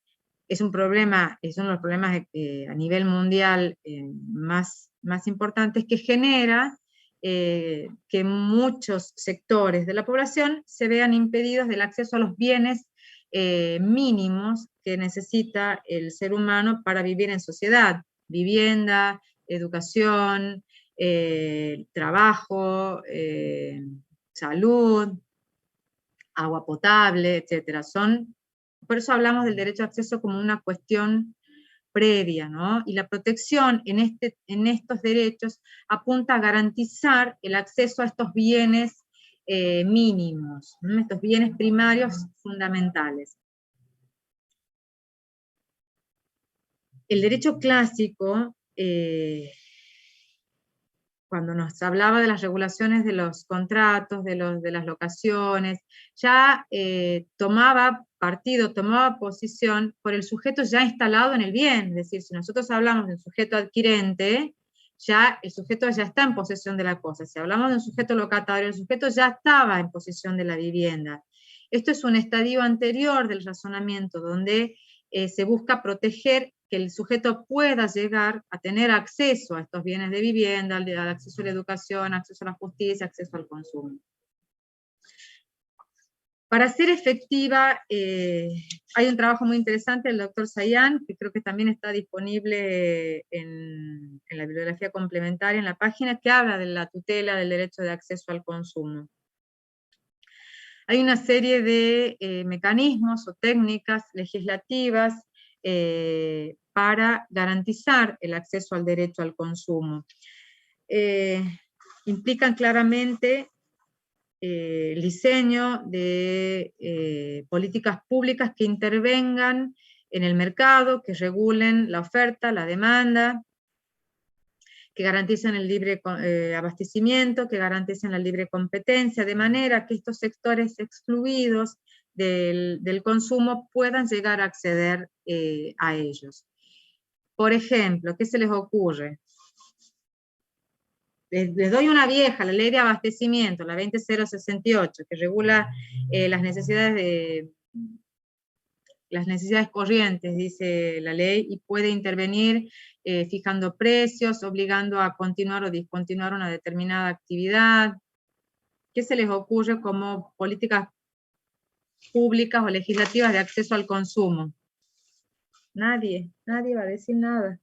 es un problema, es uno de los problemas a nivel mundial más importantes, que genera que muchos sectores de la población se vean impedidos del acceso a los bienes mínimos que necesita el ser humano para vivir en sociedad: vivienda, educación, trabajo, salud, agua potable, etc. Por eso hablamos del derecho de acceso como una cuestión previa, ¿no? Y la protección en estos derechos apunta a garantizar el acceso a estos bienes mínimos, ¿no? Estos bienes primarios fundamentales. El derecho clásico, cuando nos hablaba de las regulaciones de los contratos, de las locaciones, ya tomaba partido, tomaba posición por el sujeto ya instalado en el bien. Es decir, si nosotros hablamos del sujeto adquirente, ya el sujeto ya está en posesión de la cosa. Si hablamos de un sujeto locatario, el sujeto ya estaba en posesión de la vivienda. Esto es un estadio anterior del razonamiento, donde se busca proteger que el sujeto pueda llegar a tener acceso a estos bienes de vivienda, al acceso a la educación, acceso a la justicia, acceso al consumo. Para ser efectiva, hay un trabajo muy interesante del doctor Sayan, que creo que también está disponible en la bibliografía complementaria en la página, que habla de la tutela del derecho de acceso al consumo. Hay una serie de mecanismos o técnicas legislativas para garantizar el acceso al derecho al consumo. Implican claramente el diseño de políticas públicas que intervengan en el mercado, que regulen la oferta, la demanda, que garanticen el libre abastecimiento, que garanticen la libre competencia, de manera que estos sectores excluidos del consumo puedan llegar a acceder a ellos. Por ejemplo, ¿qué se les ocurre? Les doy una vieja, la ley de abastecimiento, la 20068, que regula las necesidades corrientes, dice la ley, y puede intervenir fijando precios, obligando a continuar o discontinuar una determinada actividad. ¿Qué se les ocurre como políticas públicas o legislativas de acceso al consumo? Nadie va a decir nada.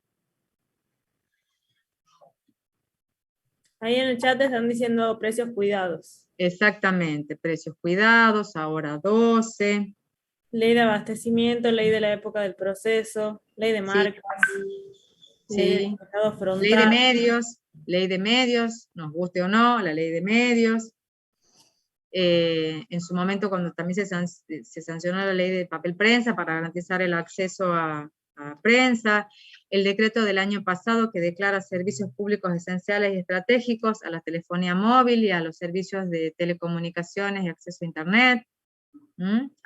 Ahí en el chat están diciendo precios cuidados. Exactamente, precios cuidados, ahora 12. Ley de abastecimiento, ley de la época del proceso, ley de marcas, ley de mercado frontal. Ley de medios, nos guste o no, la ley de medios. En su momento, cuando también se sancionó la ley de papel prensa para garantizar el acceso a prensa, el decreto del año pasado que declara servicios públicos esenciales y estratégicos a la telefonía móvil y a los servicios de telecomunicaciones y acceso a Internet.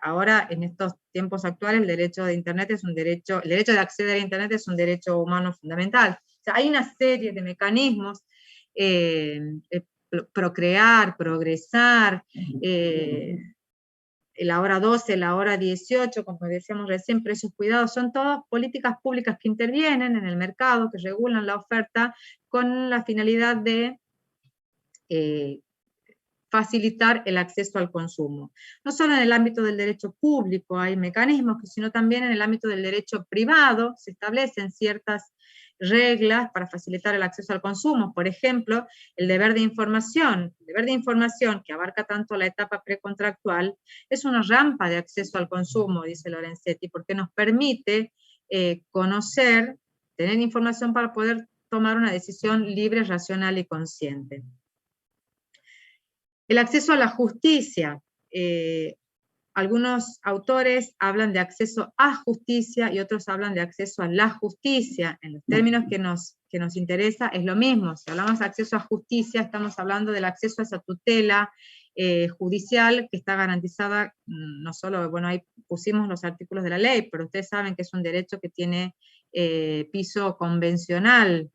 Ahora, en estos tiempos actuales, el derecho de Internet es un derecho, el derecho de acceder a Internet es un derecho humano fundamental. O sea, hay una serie de mecanismos, procrear, progresar, la hora 12, la hora 18, como decíamos recién, precios cuidados, son todas políticas públicas que intervienen en el mercado, que regulan la oferta con la finalidad de facilitar el acceso al consumo. No solo en el ámbito del derecho público hay mecanismos, sino también en el ámbito del derecho privado se establecen ciertas reglas para facilitar el acceso al consumo. Por ejemplo, el deber de información. El deber de información, que abarca tanto la etapa precontractual, es una rampa de acceso al consumo, dice Lorenzetti, porque nos permite conocer, tener información para poder tomar una decisión libre, racional y consciente. El acceso a la justicia. Algunos autores hablan de acceso a justicia y otros hablan de acceso a la justicia. En los términos que nos interesa es lo mismo. Si hablamos de acceso a justicia, estamos hablando del acceso a esa tutela judicial que está garantizada, no solo, bueno, ahí pusimos los artículos de la ley, pero ustedes saben que es un derecho que tiene piso convencional,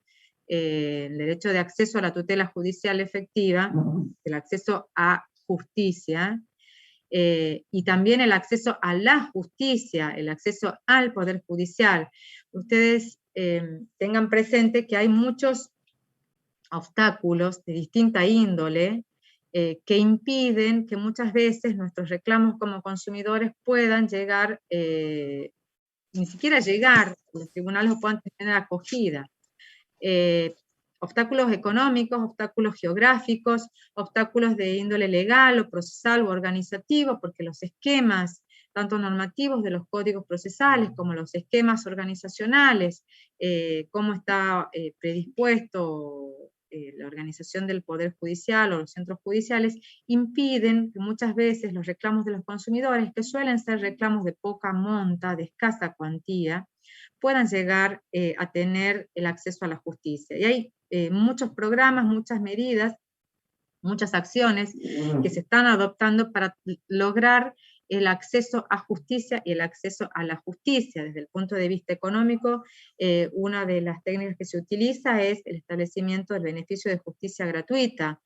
el derecho de acceso a la tutela judicial efectiva, el acceso a justicia, y también el acceso a la justicia, el acceso al Poder Judicial. Ustedes tengan presente que hay muchos obstáculos de distinta índole que impiden que muchas veces nuestros reclamos como consumidores puedan llegar, ni siquiera llegar, los tribunales puedan tener acogida. Obstáculos económicos, obstáculos geográficos, obstáculos de índole legal o procesal o organizativo, porque los esquemas, tanto normativos de los códigos procesales como los esquemas organizacionales, cómo está predispuesto la organización del Poder Judicial o los centros judiciales, impiden que muchas veces los reclamos de los consumidores, que suelen ser reclamos de poca monta, de escasa cuantía, puedan llegar a tener el acceso a la justicia. Y hay muchos programas, muchas medidas, muchas acciones que se están adoptando para lograr el acceso a justicia y el acceso a la justicia. Desde el punto de vista económico, una de las técnicas que se utiliza es el establecimiento del beneficio de justicia gratuita,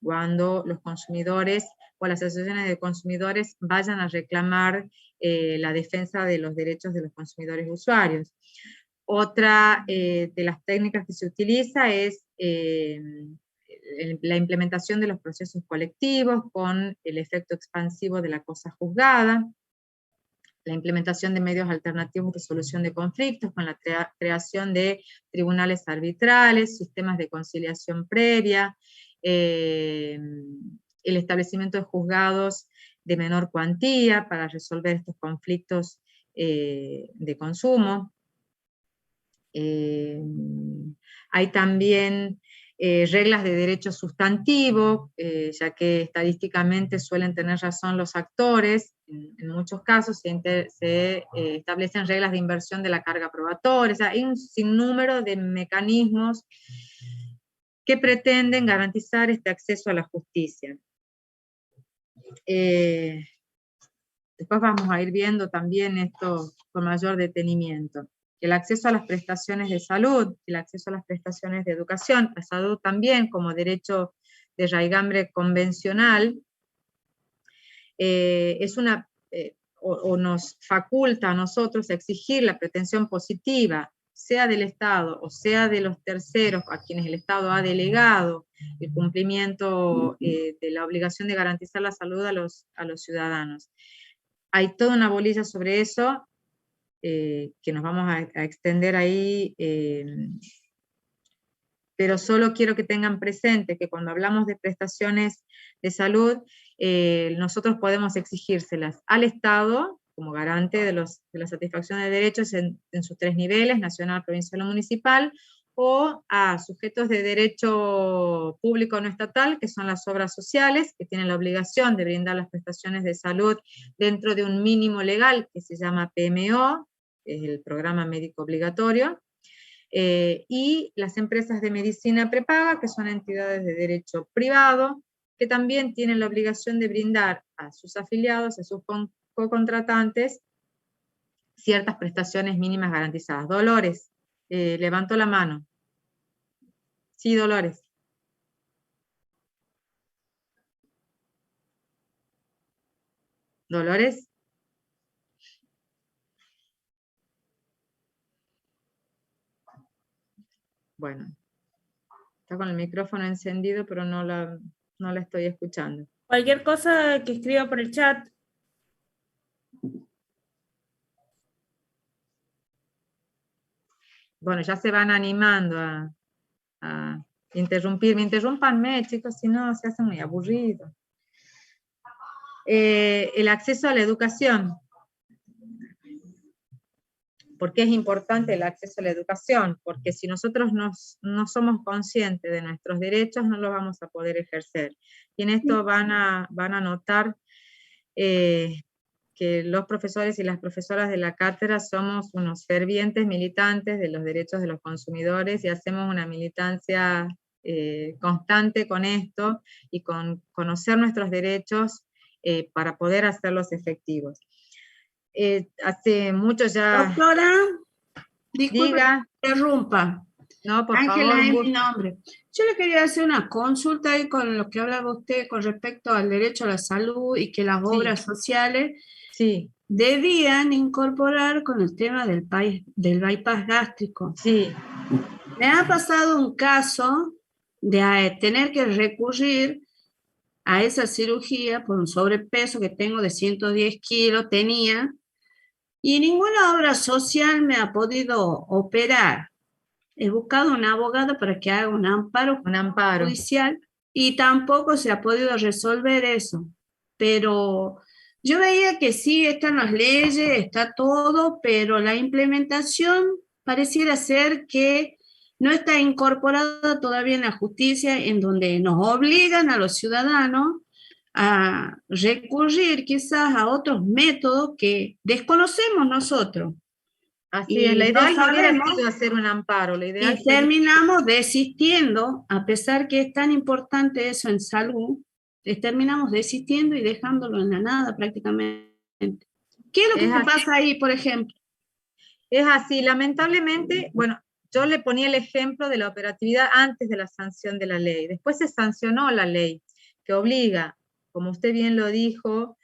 cuando los consumidores o las asociaciones de consumidores vayan a reclamar la defensa de los derechos de los consumidores usuarios. Otra de las técnicas que se utiliza es la implementación de los procesos colectivos con el efecto expansivo de la cosa juzgada, la implementación de medios alternativos de solución de conflictos con la creación de tribunales arbitrales, sistemas de conciliación previa, el establecimiento de juzgados de menor cuantía para resolver estos conflictos de consumo. Hay también reglas de derecho sustantivo, ya que estadísticamente suelen tener razón los actores. En muchos casos se establecen reglas de inversión de la carga probatoria. O sea, hay un sinnúmero de mecanismos que pretenden garantizar este acceso a la justicia. Después vamos a ir viendo también esto con mayor detenimiento. El acceso a las prestaciones de salud, el acceso a las prestaciones de educación, la salud también como derecho de raigambre convencional, es o nos faculta a nosotros a exigir la pretensión positiva, sea del Estado o sea de los terceros a quienes el Estado ha delegado el cumplimiento de la obligación de garantizar la salud a los ciudadanos. Hay toda una bolilla sobre eso, que nos vamos a extender ahí, pero solo quiero que tengan presente que cuando hablamos de prestaciones de salud, nosotros podemos exigírselas al Estado, como garante de la satisfacción de derechos en sus tres niveles, nacional, provincial o municipal, o a sujetos de derecho público no estatal, que son las obras sociales, que tienen la obligación de brindar las prestaciones de salud dentro de un mínimo legal que se llama PMO, que es el programa médico obligatorio, y las empresas de medicina prepaga, que son entidades de derecho privado, que también tienen la obligación de brindar a sus afiliados, a sus co-contratantes, ciertas prestaciones mínimas garantizadas. Dolores, levantó la mano. Sí, Dolores. Dolores. Bueno, está con el micrófono encendido, pero no la estoy escuchando. Cualquier cosa que escriba por el chat. Bueno, ya se van animando a interrumpirme. Interrúmpanme, chicos, si no se hace muy aburrido. El acceso a la educación. ¿Por qué es importante el acceso a la educación? Porque si nosotros no somos conscientes de nuestros derechos, no los vamos a poder ejercer. Y en esto van a notar que los profesores y las profesoras de la cátedra somos unos fervientes militantes de los derechos de los consumidores y hacemos una militancia constante con esto y con conocer nuestros derechos para poder hacerlos efectivos. Hace mucho ya... Doctora, disculpe diga, que interrumpa. no, por Ángela favor, es un mi gusto. nombre. Yo le quería hacer una consulta ahí con lo que hablaba usted con respecto al derecho a la salud y que las obras sociales Sí, debían incorporar con el tema del bypass gástrico. sí, Me ha pasado un caso de tener que recurrir a esa cirugía por un sobrepeso que tengo de 110 kilos, tenía, y ninguna obra social me ha podido operar. He buscado un abogado para que haga un amparo judicial y tampoco se ha podido resolver eso. Pero yo veía que sí, están las leyes, está todo, pero la implementación pareciera ser que no está incorporada todavía en la justicia, en donde nos obligan a los ciudadanos a recurrir quizás a otros métodos que desconocemos nosotros. así es. La Y no ideal hubiera sabemos, sido hacer un amparo. La ideal y terminamos desistiendo, a pesar que es tan importante eso en salud, terminamos desistiendo y dejándolo en la nada prácticamente. ¿Qué es lo que pasa ahí, por ejemplo? Es así, lamentablemente, bueno, yo le ponía el ejemplo de la operatividad antes de la sanción de la ley. Después se sancionó la ley, que obliga, como usted bien lo dijo,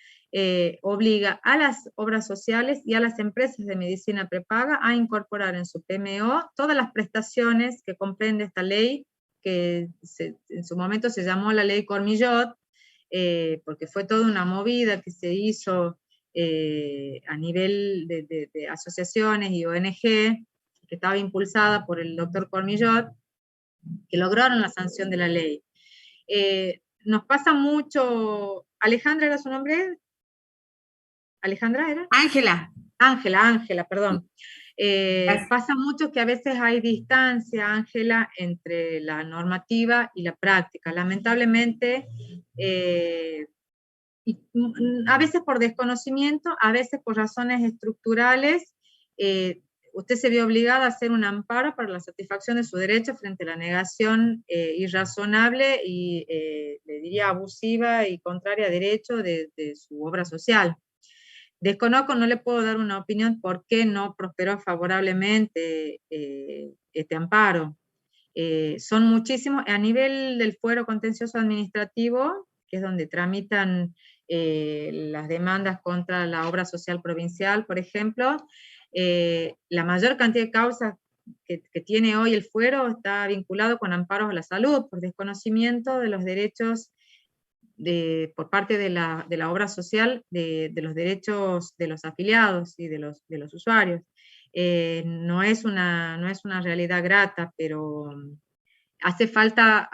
obliga a las obras sociales y a las empresas de medicina prepaga a incorporar en su PMO todas las prestaciones que comprende esta ley, que en su momento se llamó la ley Cormillot, porque fue toda una movida que se hizo a nivel de asociaciones y ONG, que estaba impulsada por el doctor Cormillot, que lograron la sanción de la ley. Nos pasa mucho... ¿Alejandra era su nombre? ¿Alejandra era? Ángela. Ángela, perdón. Pasa mucho que a veces hay distancia, Ángela, entre la normativa y la práctica. Lamentablemente, a veces por desconocimiento, a veces por razones estructurales, usted se vio obligada a hacer un amparo para la satisfacción de su derecho frente a la negación irrazonable y, le diría, abusiva y contraria a derecho de su obra social. Desconozco, no le puedo dar una opinión por qué no prosperó favorablemente este amparo. Son muchísimos, a nivel del fuero contencioso administrativo, que es donde tramitan las demandas contra la obra social provincial, por ejemplo, la mayor cantidad de causas que tiene hoy el fuero está vinculado con amparos a la salud, por desconocimiento de los derechos por parte de la obra social, de los derechos de los afiliados y de los usuarios. No es una realidad grata, pero hace falta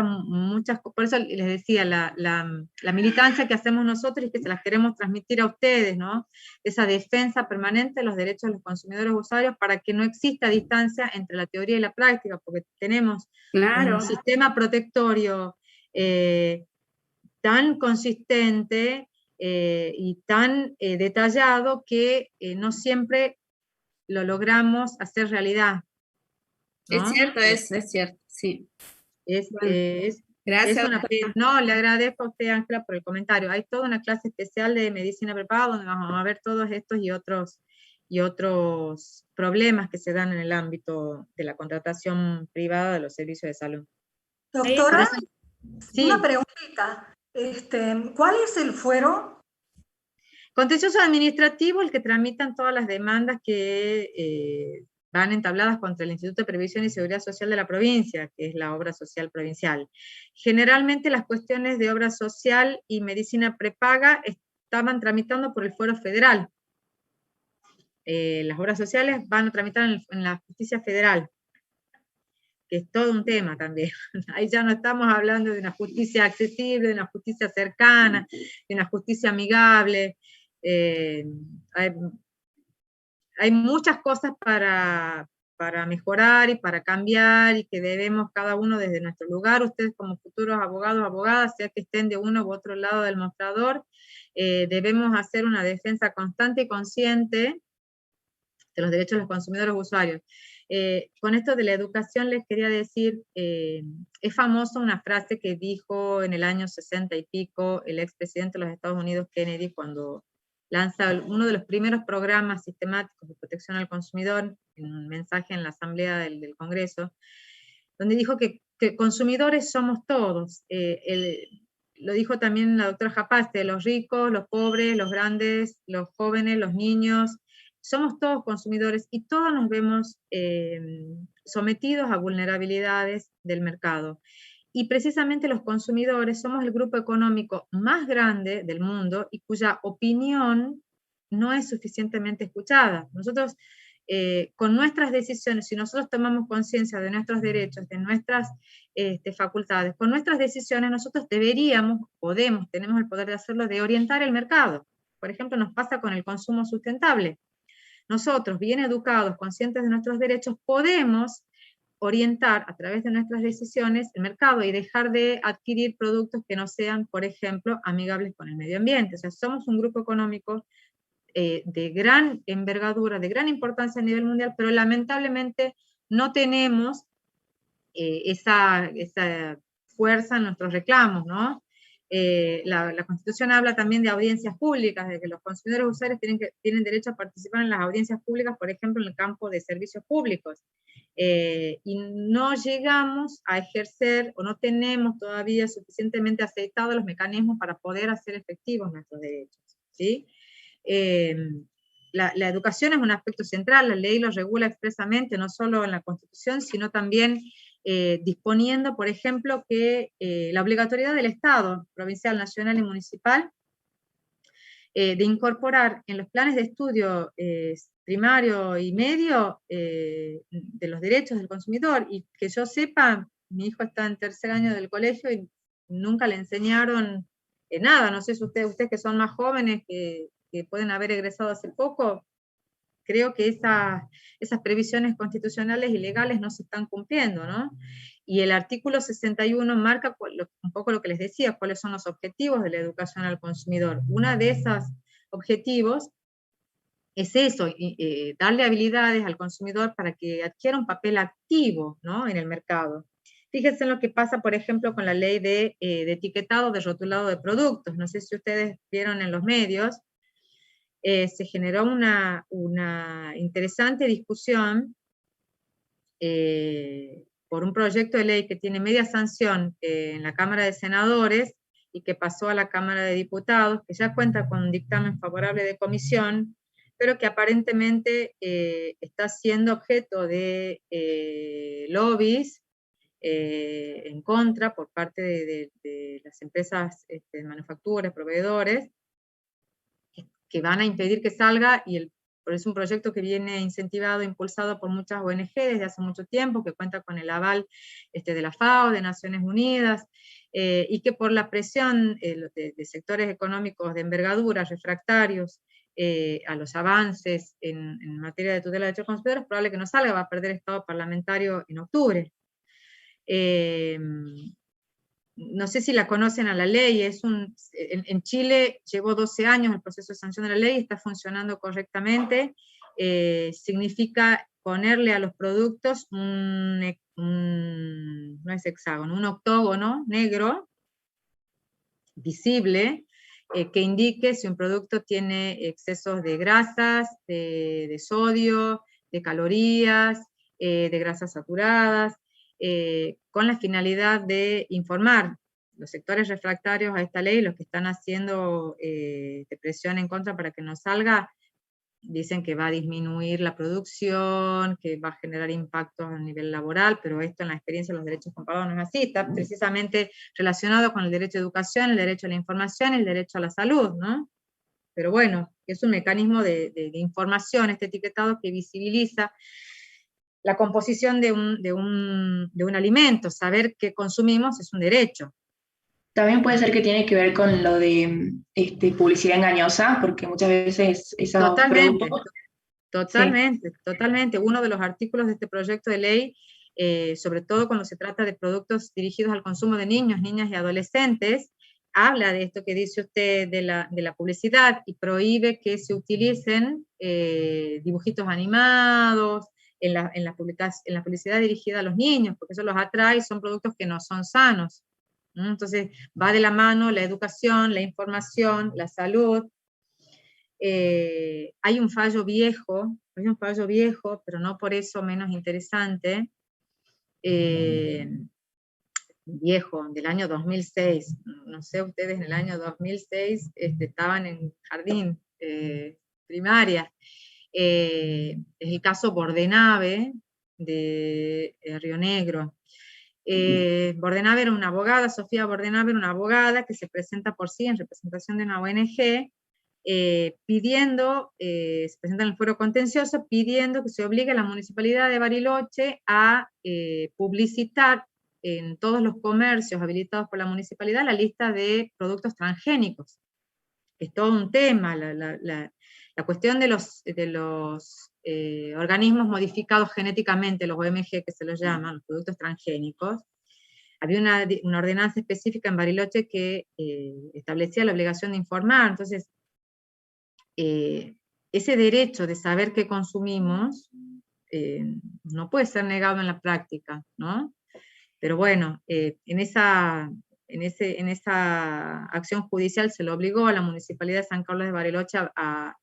muchas cosas. Por eso les decía, la militancia que hacemos nosotros y que se las queremos transmitir a ustedes, ¿no? Esa defensa permanente de los derechos de los consumidores usuarios para que no exista distancia entre la teoría y la práctica, porque tenemos un sistema protectorio tan consistente y tan detallado que no siempre lo logramos hacer realidad, ¿no? Es cierto, sí. Gracias. No, le agradezco a usted, Ángela, por el comentario. Hay toda una clase especial de medicina prepaga donde vamos a ver todos estos y otros problemas que se dan en el ámbito de la contratación privada de los servicios de salud. Doctora, sí. Una preguntita. ¿Cuál es el fuero? Contencioso administrativo, el que tramitan todas las demandas que van entabladas contra el Instituto de Previsión y Seguridad Social de la provincia, que es la obra social provincial. Generalmente las cuestiones de obra social y medicina prepaga estaban tramitando por el fuero federal. Las obras sociales van a tramitar en la justicia federal, que es todo un tema también. Ahí ya no estamos hablando de una justicia accesible, de una justicia cercana, de una justicia amigable. Hay muchas cosas para mejorar y para cambiar, y que debemos cada uno desde nuestro lugar, ustedes como futuros abogados, abogadas, sea que estén de uno u otro lado del mostrador, debemos hacer una defensa constante y consciente de los derechos de los consumidores usuarios. Con esto de la educación les quería decir, es famosa una frase que dijo en el año 60 y pico el expresidente de los Estados Unidos, Kennedy, cuando lanza uno de los primeros programas sistemáticos de protección al consumidor, en un mensaje en la Asamblea del Congreso, donde dijo que consumidores somos todos. Lo dijo también la doctora Japaste, los ricos, los pobres, los grandes, los jóvenes, los niños, somos todos consumidores y todos nos vemos sometidos a vulnerabilidades del mercado. Y precisamente los consumidores somos el grupo económico más grande del mundo y cuya opinión no es suficientemente escuchada. Nosotros, con nuestras decisiones, si nosotros tomamos conciencia de nuestros derechos, de nuestras facultades, con nuestras decisiones nosotros deberíamos, tenemos el poder de hacerlo, de orientar el mercado. Por ejemplo, nos pasa con el consumo sustentable. Nosotros, bien educados, conscientes de nuestros derechos, podemos orientar a través de nuestras decisiones el mercado y dejar de adquirir productos que no sean, por ejemplo, amigables con el medio ambiente. O sea, somos un grupo económico de gran envergadura, de gran importancia a nivel mundial, pero lamentablemente no tenemos esa fuerza en nuestros reclamos, ¿no? La Constitución habla también de audiencias públicas, de que los consumidores usuarios tienen derecho a participar en las audiencias públicas, por ejemplo, en el campo de servicios públicos. Y no llegamos a ejercer, o no tenemos todavía suficientemente aceitados los mecanismos para poder hacer efectivos nuestros derechos, ¿sí? La educación es un aspecto central, la ley lo regula expresamente, no solo en la Constitución, sino también disponiendo, por ejemplo, que la obligatoriedad del Estado, provincial, nacional y municipal, de incorporar en los planes de estudio primario y medio de los derechos del consumidor, y que yo sepa, mi hijo está en tercer año del colegio y nunca le enseñaron nada, no sé si ustedes que son más jóvenes, que pueden haber egresado hace poco, creo que esas previsiones constitucionales y legales no se están cumpliendo, ¿no? Y el artículo 61 marca un poco lo que les decía, cuáles son los objetivos de la educación al consumidor. Uno de esos objetivos es eso, darle habilidades al consumidor para que adquiera un papel activo, ¿no?, en el mercado. Fíjense en lo que pasa, por ejemplo, con la ley de etiquetado, de rotulado de productos. No sé si ustedes vieron en los medios, se generó una interesante discusión por un proyecto de ley que tiene media sanción en la Cámara de Senadores y que pasó a la Cámara de Diputados, que ya cuenta con un dictamen favorable de comisión, pero que aparentemente está siendo objeto de lobbies en contra por parte de las empresas manufactureras, proveedores, que van a impedir que salga, pero es un proyecto que viene incentivado, impulsado por muchas ONG desde hace mucho tiempo, que cuenta con el aval de la FAO, de Naciones Unidas, y que por la presión de sectores económicos de envergadura, refractarios a los avances en materia de tutela de derechos consumidores, es probable que no salga, va a perder estado parlamentario en octubre. No sé si la conocen a la ley, en Chile llevó 12 años el proceso de sanción de la ley, está funcionando correctamente, significa ponerle a los productos no es hexágono, un octógono negro, visible, que indique si un producto tiene excesos de grasas, de sodio, de calorías, de grasas saturadas, con la finalidad de informar los sectores refractarios a esta ley, los que están haciendo presión en contra para que no salga, dicen que va a disminuir la producción, que va a generar impactos a nivel laboral, pero esto en la experiencia de los derechos comparados no es así, está precisamente relacionado con el derecho a educación, el derecho a la información y el derecho a la salud, ¿no? Pero bueno, es un mecanismo de información, este etiquetado que visibiliza la composición de un alimento, saber qué consumimos es un derecho. También puede ser que tiene que ver con lo de publicidad engañosa, porque muchas veces esos Totalmente, productos... totalmente, sí. Totalmente. Uno de los artículos de este proyecto de ley, sobre todo cuando se trata de productos dirigidos al consumo de niños, niñas y adolescentes, habla de esto que dice usted de la publicidad y prohíbe que se utilicen dibujitos animados, en la publicidad dirigida a los niños, porque eso los atrae y son productos que no son sanos. Entonces va de la mano la educación, la información, la salud. Hay un fallo viejo, pero no por eso menos interesante, viejo, del año 2006, no sé ustedes, en el año 2006 estaban en jardín, primaria, es el caso Bordenave de Río Negro. Bordenave era una abogada, Sofía Bordenave era una abogada que se presenta por sí en representación de una ONG, pidiendo, se presenta en el fuero contencioso, pidiendo que se obligue a la Municipalidad de Bariloche a publicitar en todos los comercios habilitados por la municipalidad la lista de productos transgénicos. Es todo un tema, la cuestión de los organismos modificados genéticamente, los OMG que se los llaman, los productos transgénicos. Había una ordenanza específica en Bariloche que establecía la obligación de informar. Entonces, ese derecho de saber qué consumimos no puede ser negado en la práctica, ¿no? Pero bueno, en esa acción judicial se le obligó a la Municipalidad de San Carlos de Bariloche a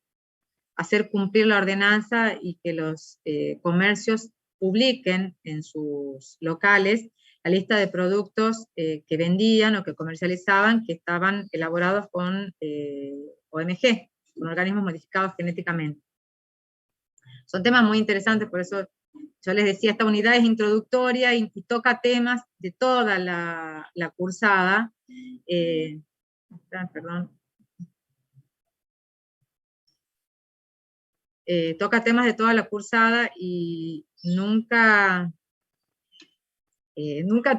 hacer cumplir la ordenanza y que los comercios publiquen en sus locales la lista de productos que vendían o que comercializaban que estaban elaborados con OMG, con organismos modificados genéticamente. Son temas muy interesantes, por eso yo les decía, esta unidad es introductoria y toca temas de toda la cursada. Toca temas de toda la cursada y nunca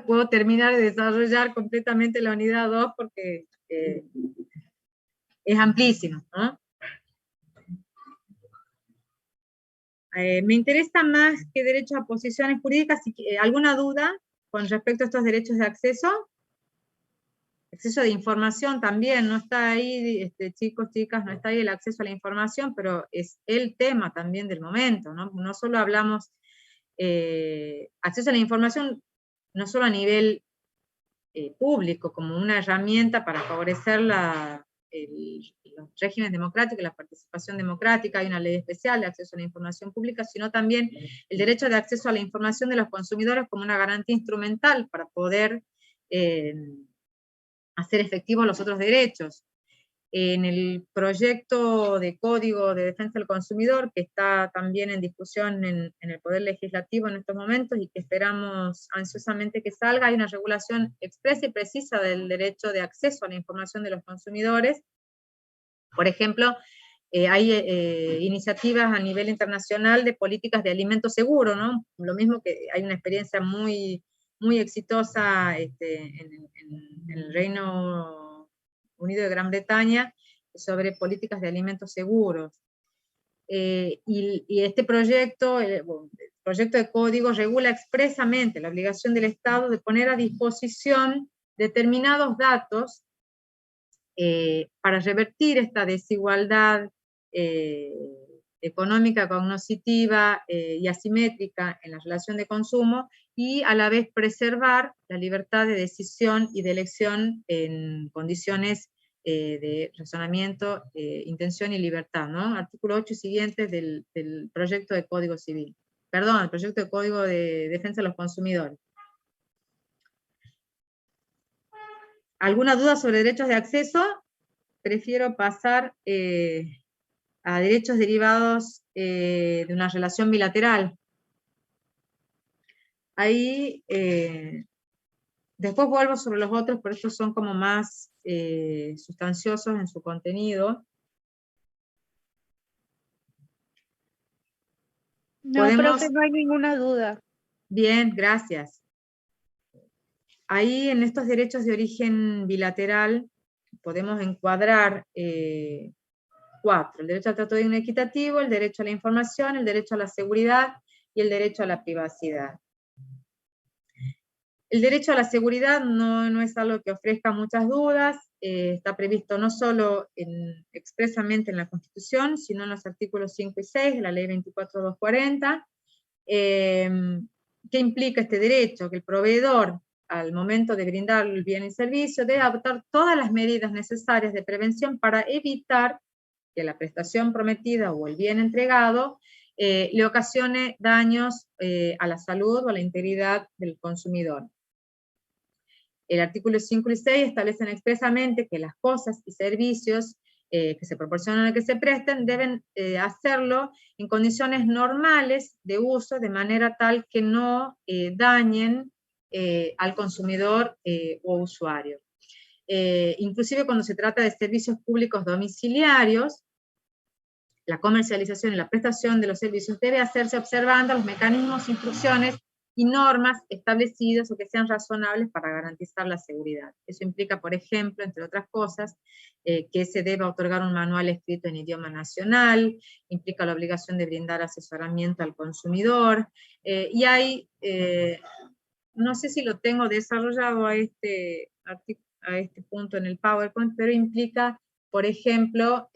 puedo terminar de desarrollar completamente la unidad 2 porque es amplísimo, ¿no? Me interesa más que derechos a posiciones jurídicas. ¿Alguna duda con respecto a estos derechos de acceso? Acceso de información también, no está ahí, chicos, chicas, no está ahí el acceso a la información, pero es el tema también del momento, ¿no? No solo hablamos, acceso a la información, no solo a nivel público, como una herramienta para favorecer los regímenes democráticos, la participación democrática, hay una ley especial de acceso a la información pública, sino también el derecho de acceso a la información de los consumidores como una garantía instrumental para poder hacer efectivos los otros derechos. En el proyecto de Código de Defensa del Consumidor, que está también en discusión en el Poder Legislativo en estos momentos y que esperamos ansiosamente que salga, hay una regulación expresa y precisa del derecho de acceso a la información de los consumidores. Por ejemplo, hay iniciativas a nivel internacional de políticas de alimento seguro, ¿no? Lo mismo que hay una experiencia muy exitosa en el Reino Unido de Gran Bretaña sobre políticas de alimentos seguros. Y este proyecto, el proyecto de código regula expresamente la obligación del Estado de poner a disposición determinados datos para revertir esta desigualdad económica, cognitiva y asimétrica en la relación de consumo, y a la vez preservar la libertad de decisión y de elección en condiciones de razonamiento, intención y libertad, ¿no? Artículo 8 y siguientes del proyecto de Código Civil. Perdón, el proyecto de Código de Defensa de los Consumidores. ¿Alguna duda sobre derechos de acceso? Prefiero pasar a derechos derivados de una relación bilateral. Ahí, después vuelvo sobre los otros, pero estos son como más sustanciosos en su contenido. No, profe, no hay ninguna duda. Bien, gracias. Ahí en estos derechos de origen bilateral podemos encuadrar 4. El derecho al trato digno y equitativo, el derecho a la información, el derecho a la seguridad y el derecho a la privacidad. El derecho a la seguridad no es algo que ofrezca muchas dudas, está previsto no solo expresamente en la Constitución, sino en los artículos 5 y 6 de la Ley 24.240. ¿Qué implica este derecho? Que el proveedor, al momento de brindar el bien y servicio, debe adoptar todas las medidas necesarias de prevención para evitar que la prestación prometida o el bien entregado le ocasione daños a la salud o a la integridad del consumidor. El artículo 5 y 6 establecen expresamente que las cosas y servicios que se proporcionan o que se presten deben hacerlo en condiciones normales de uso, de manera tal que no dañen al consumidor o usuario. Inclusive cuando se trata de servicios públicos domiciliarios, la comercialización y la prestación de los servicios debe hacerse observando los mecanismos, instrucciones y normas establecidas o que sean razonables para garantizar la seguridad. Eso implica, por ejemplo, entre otras cosas, que se deba otorgar un manual escrito en idioma nacional, implica la obligación de brindar asesoramiento al consumidor, y hay, no sé si lo tengo desarrollado a este punto en el PowerPoint, pero implica, por ejemplo,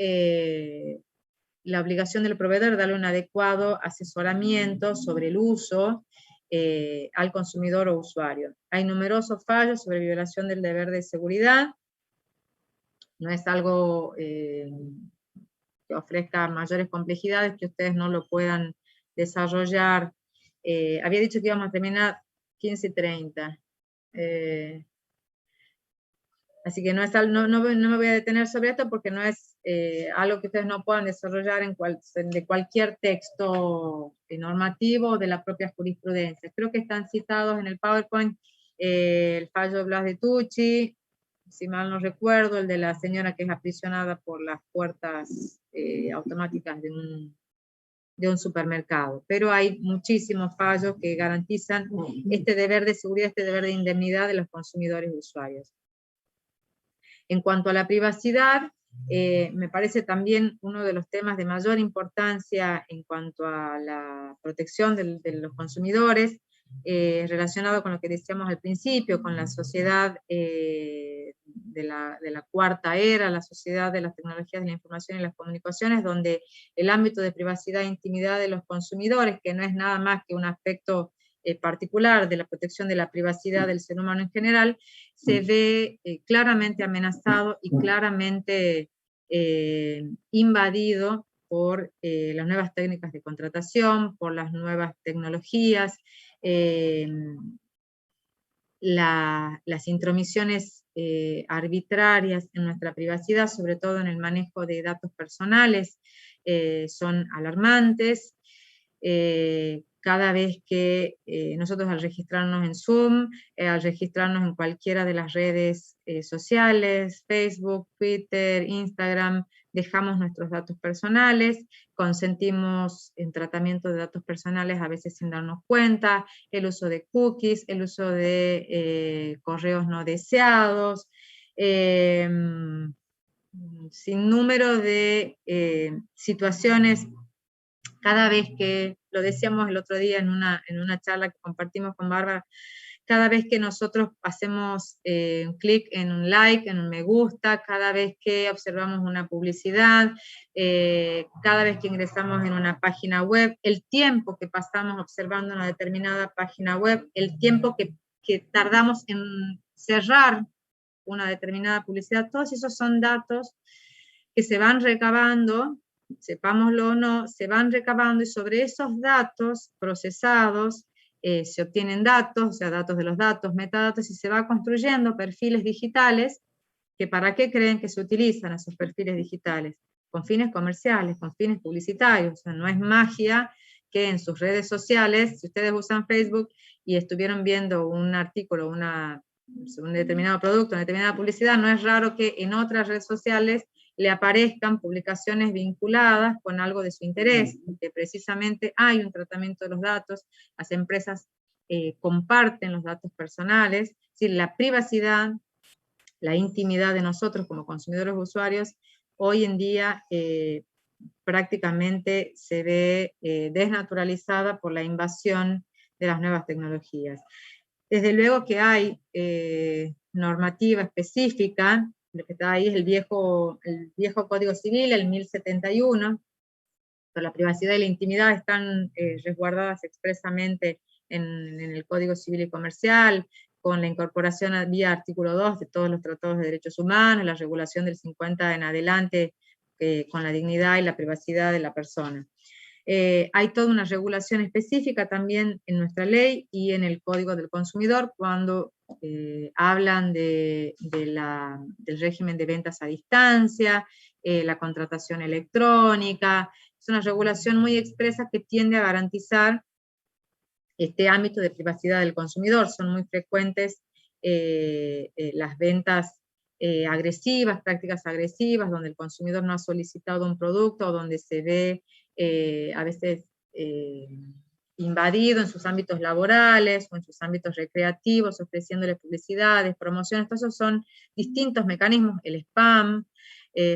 la obligación del proveedor de darle un adecuado asesoramiento sobre el uso al consumidor o usuario. Hay numerosos fallos sobre violación del deber de seguridad. No es algo que ofrezca mayores complejidades, que ustedes no lo puedan desarrollar. Había dicho que íbamos a terminar 15:30. Así que no me voy a detener sobre esto porque no es algo que ustedes no puedan desarrollar de cualquier texto normativo de la propia jurisprudencia. Creo que están citados en el PowerPoint el fallo de Blas de Tucci, si mal no recuerdo, el de la señora que es aprisionada por las puertas automáticas de un supermercado. Pero hay muchísimos fallos que garantizan este deber de seguridad, este deber de indemnidad de los consumidores y usuarios. En cuanto a la privacidad, me parece también uno de los temas de mayor importancia en cuanto a la protección de los consumidores, relacionado con lo que decíamos al principio, con la sociedad de la cuarta era, la sociedad de las tecnologías de la información y las comunicaciones, donde el ámbito de privacidad e intimidad de los consumidores, que no es nada más que un aspecto particular de la protección de la privacidad del ser humano en general, se ve claramente amenazado y claramente invadido por las nuevas técnicas de contratación, por las nuevas tecnologías, las intromisiones arbitrarias en nuestra privacidad, sobre todo en el manejo de datos personales, son alarmantes. Cada vez que nosotros al registrarnos en Zoom, al registrarnos en cualquiera de las redes sociales, Facebook, Twitter, Instagram, dejamos nuestros datos personales, consentimos en tratamiento de datos personales a veces sin darnos cuenta, el uso de cookies, el uso de correos no deseados, sin número de situaciones. Cada vez que, lo decíamos el otro día en una charla que compartimos con Bárbara, cada vez que nosotros hacemos un clic en un like, en un me gusta, cada vez que observamos una publicidad, cada vez que ingresamos en una página web, el tiempo que pasamos observando una determinada página web, el tiempo que tardamos en cerrar una determinada publicidad, todos esos son datos que se van recabando, sepámoslo o no, se van recabando, y sobre esos datos procesados se obtienen datos, o sea, datos de los datos, metadatos, y se va construyendo perfiles digitales, que ¿para qué creen que se utilizan esos perfiles digitales? Con fines comerciales, con fines publicitarios. O sea, no es magia que en sus redes sociales, si ustedes usan Facebook y estuvieron viendo un artículo, un determinado producto, una determinada publicidad, no es raro que en otras redes sociales le aparezcan publicaciones vinculadas con algo de su interés, porque precisamente hay un tratamiento de los datos, las empresas comparten los datos personales, es decir, la privacidad, la intimidad de nosotros como consumidores usuarios, hoy en día prácticamente se ve desnaturalizada por la invasión de las nuevas tecnologías. Desde luego que hay normativa específica. Lo que está ahí es el viejo Código Civil, el 1071, pero la privacidad y la intimidad están resguardadas expresamente en el Código Civil y Comercial, con la incorporación vía artículo 2 de todos los tratados de derechos humanos, la regulación del 50 en adelante, con la dignidad y la privacidad de la persona. Hay toda una regulación específica también en nuestra ley y en el Código del Consumidor cuando hablan del régimen de ventas a distancia, la contratación electrónica. Es una regulación muy expresa que tiende a garantizar este ámbito de privacidad del consumidor. Son muy frecuentes las ventas agresivas, prácticas agresivas, donde el consumidor no ha solicitado un producto o donde se ve a veces invadido en sus ámbitos laborales o en sus ámbitos recreativos, ofreciéndole publicidades, promociones. Esos son distintos mecanismos, el spam,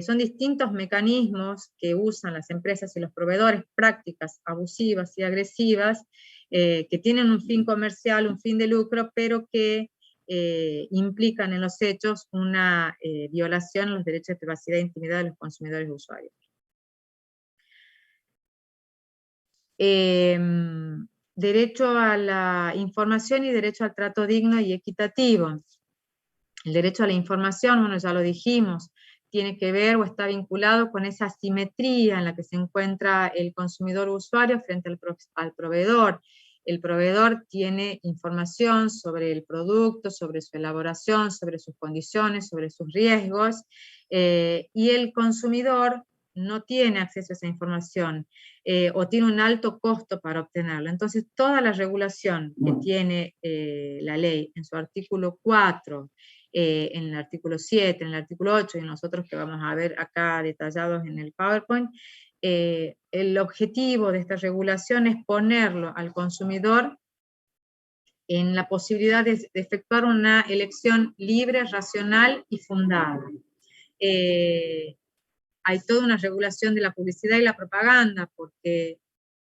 son distintos mecanismos que usan las empresas y los proveedores, prácticas abusivas y agresivas, que tienen un fin comercial, un fin de lucro, pero que implican en los hechos una violación a los derechos de privacidad e intimidad de los consumidores y usuarios. Derecho a la información y derecho al trato digno y equitativo. El derecho a la información, bueno, ya lo dijimos, tiene que ver o está vinculado con esa asimetría en la que se encuentra el consumidor usuario frente al proveedor. El proveedor tiene información sobre el producto, sobre su elaboración, sobre sus condiciones, sobre sus riesgos, y el consumidor no tiene acceso a esa información, o tiene un alto costo para obtenerla. Entonces, toda la regulación que tiene la ley en su artículo 4, en el artículo 7, en el artículo 8, y nosotros que vamos a ver acá detallados en el PowerPoint, el objetivo de esta regulación es ponerlo al consumidor en la posibilidad de efectuar una elección libre, racional y fundada. Hay toda una regulación de la publicidad y la propaganda, porque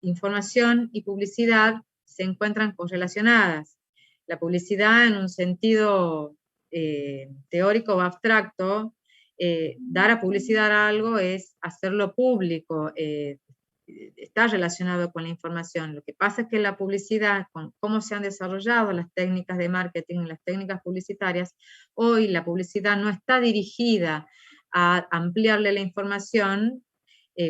información y publicidad se encuentran correlacionadas. La publicidad, en un sentido teórico o abstracto, dar a publicidad a algo es hacerlo público, está relacionado con la información. Lo que pasa es que la publicidad, con cómo se han desarrollado las técnicas de marketing, las técnicas publicitarias, hoy la publicidad no está dirigida a ampliarle la información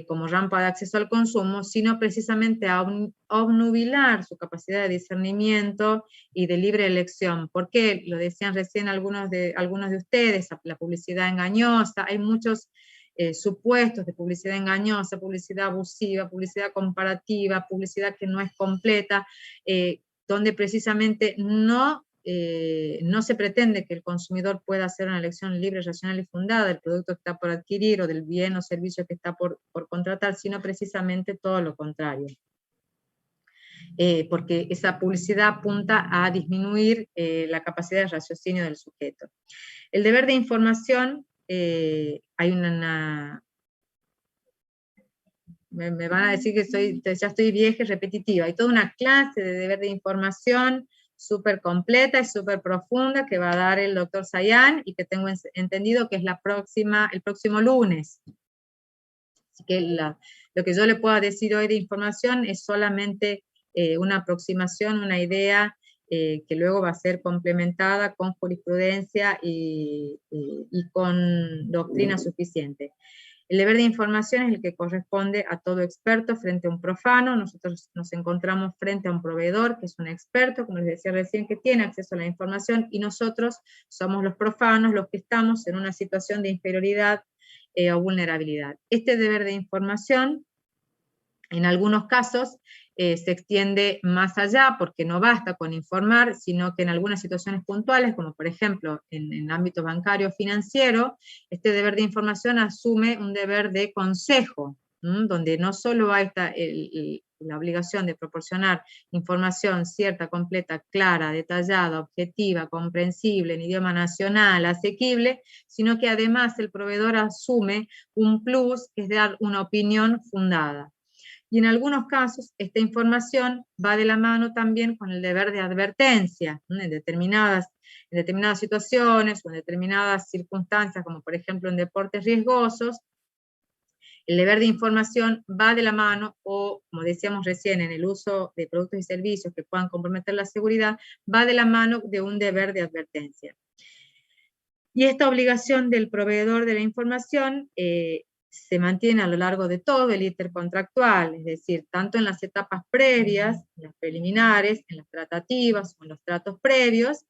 como rampa de acceso al consumo, sino precisamente a obnubilar su capacidad de discernimiento y de libre elección. ¿Por qué? Lo decían recién algunos de ustedes, la publicidad engañosa, hay muchos supuestos de publicidad engañosa, publicidad abusiva, publicidad comparativa, publicidad que no es completa, donde precisamente no se pretende que el consumidor pueda hacer una elección libre, racional y fundada del producto que está por adquirir o del bien o servicio que está por contratar, sino precisamente todo lo contrario. Porque esa publicidad apunta a disminuir la capacidad de raciocinio del sujeto. El deber de información, hay me van a decir que ya estoy vieja y repetitiva, hay toda una clase de deber de información súper completa y súper profunda que va a dar el doctor Sayán y que tengo entendido que es el próximo lunes. Así que lo que yo le puedo decir hoy de información es solamente una aproximación, una idea que luego va a ser complementada con jurisprudencia y con doctrina suficiente. El deber de información es el que corresponde a todo experto frente a un profano. Nosotros nos encontramos frente a un proveedor que es un experto, como les decía recién, que tiene acceso a la información, y nosotros somos los profanos los que estamos en una situación de inferioridad o vulnerabilidad. Este deber de información, en algunos casos, se extiende más allá, porque no basta con informar, sino que en algunas situaciones puntuales, como por ejemplo en el ámbito bancario financiero, este deber de información asume un deber de consejo, donde no solo hay la obligación de proporcionar información cierta, completa, clara, detallada, objetiva, comprensible, en idioma nacional, asequible, sino que además el proveedor asume un plus, que es dar una opinión fundada. Y en algunos casos, esta información va de la mano también con el deber de advertencia, ¿no? En determinadas situaciones o en determinadas circunstancias, como por ejemplo en deportes riesgosos, El deber de información va de la mano, o como decíamos recién, en el uso de productos y servicios que puedan comprometer la seguridad, va de la mano de un deber de advertencia. Y esta obligación del proveedor de la información se mantiene a lo largo de todo el íter contractual, es decir, tanto en las etapas previas, en las preliminares, en las tratativas o en los tratos previos,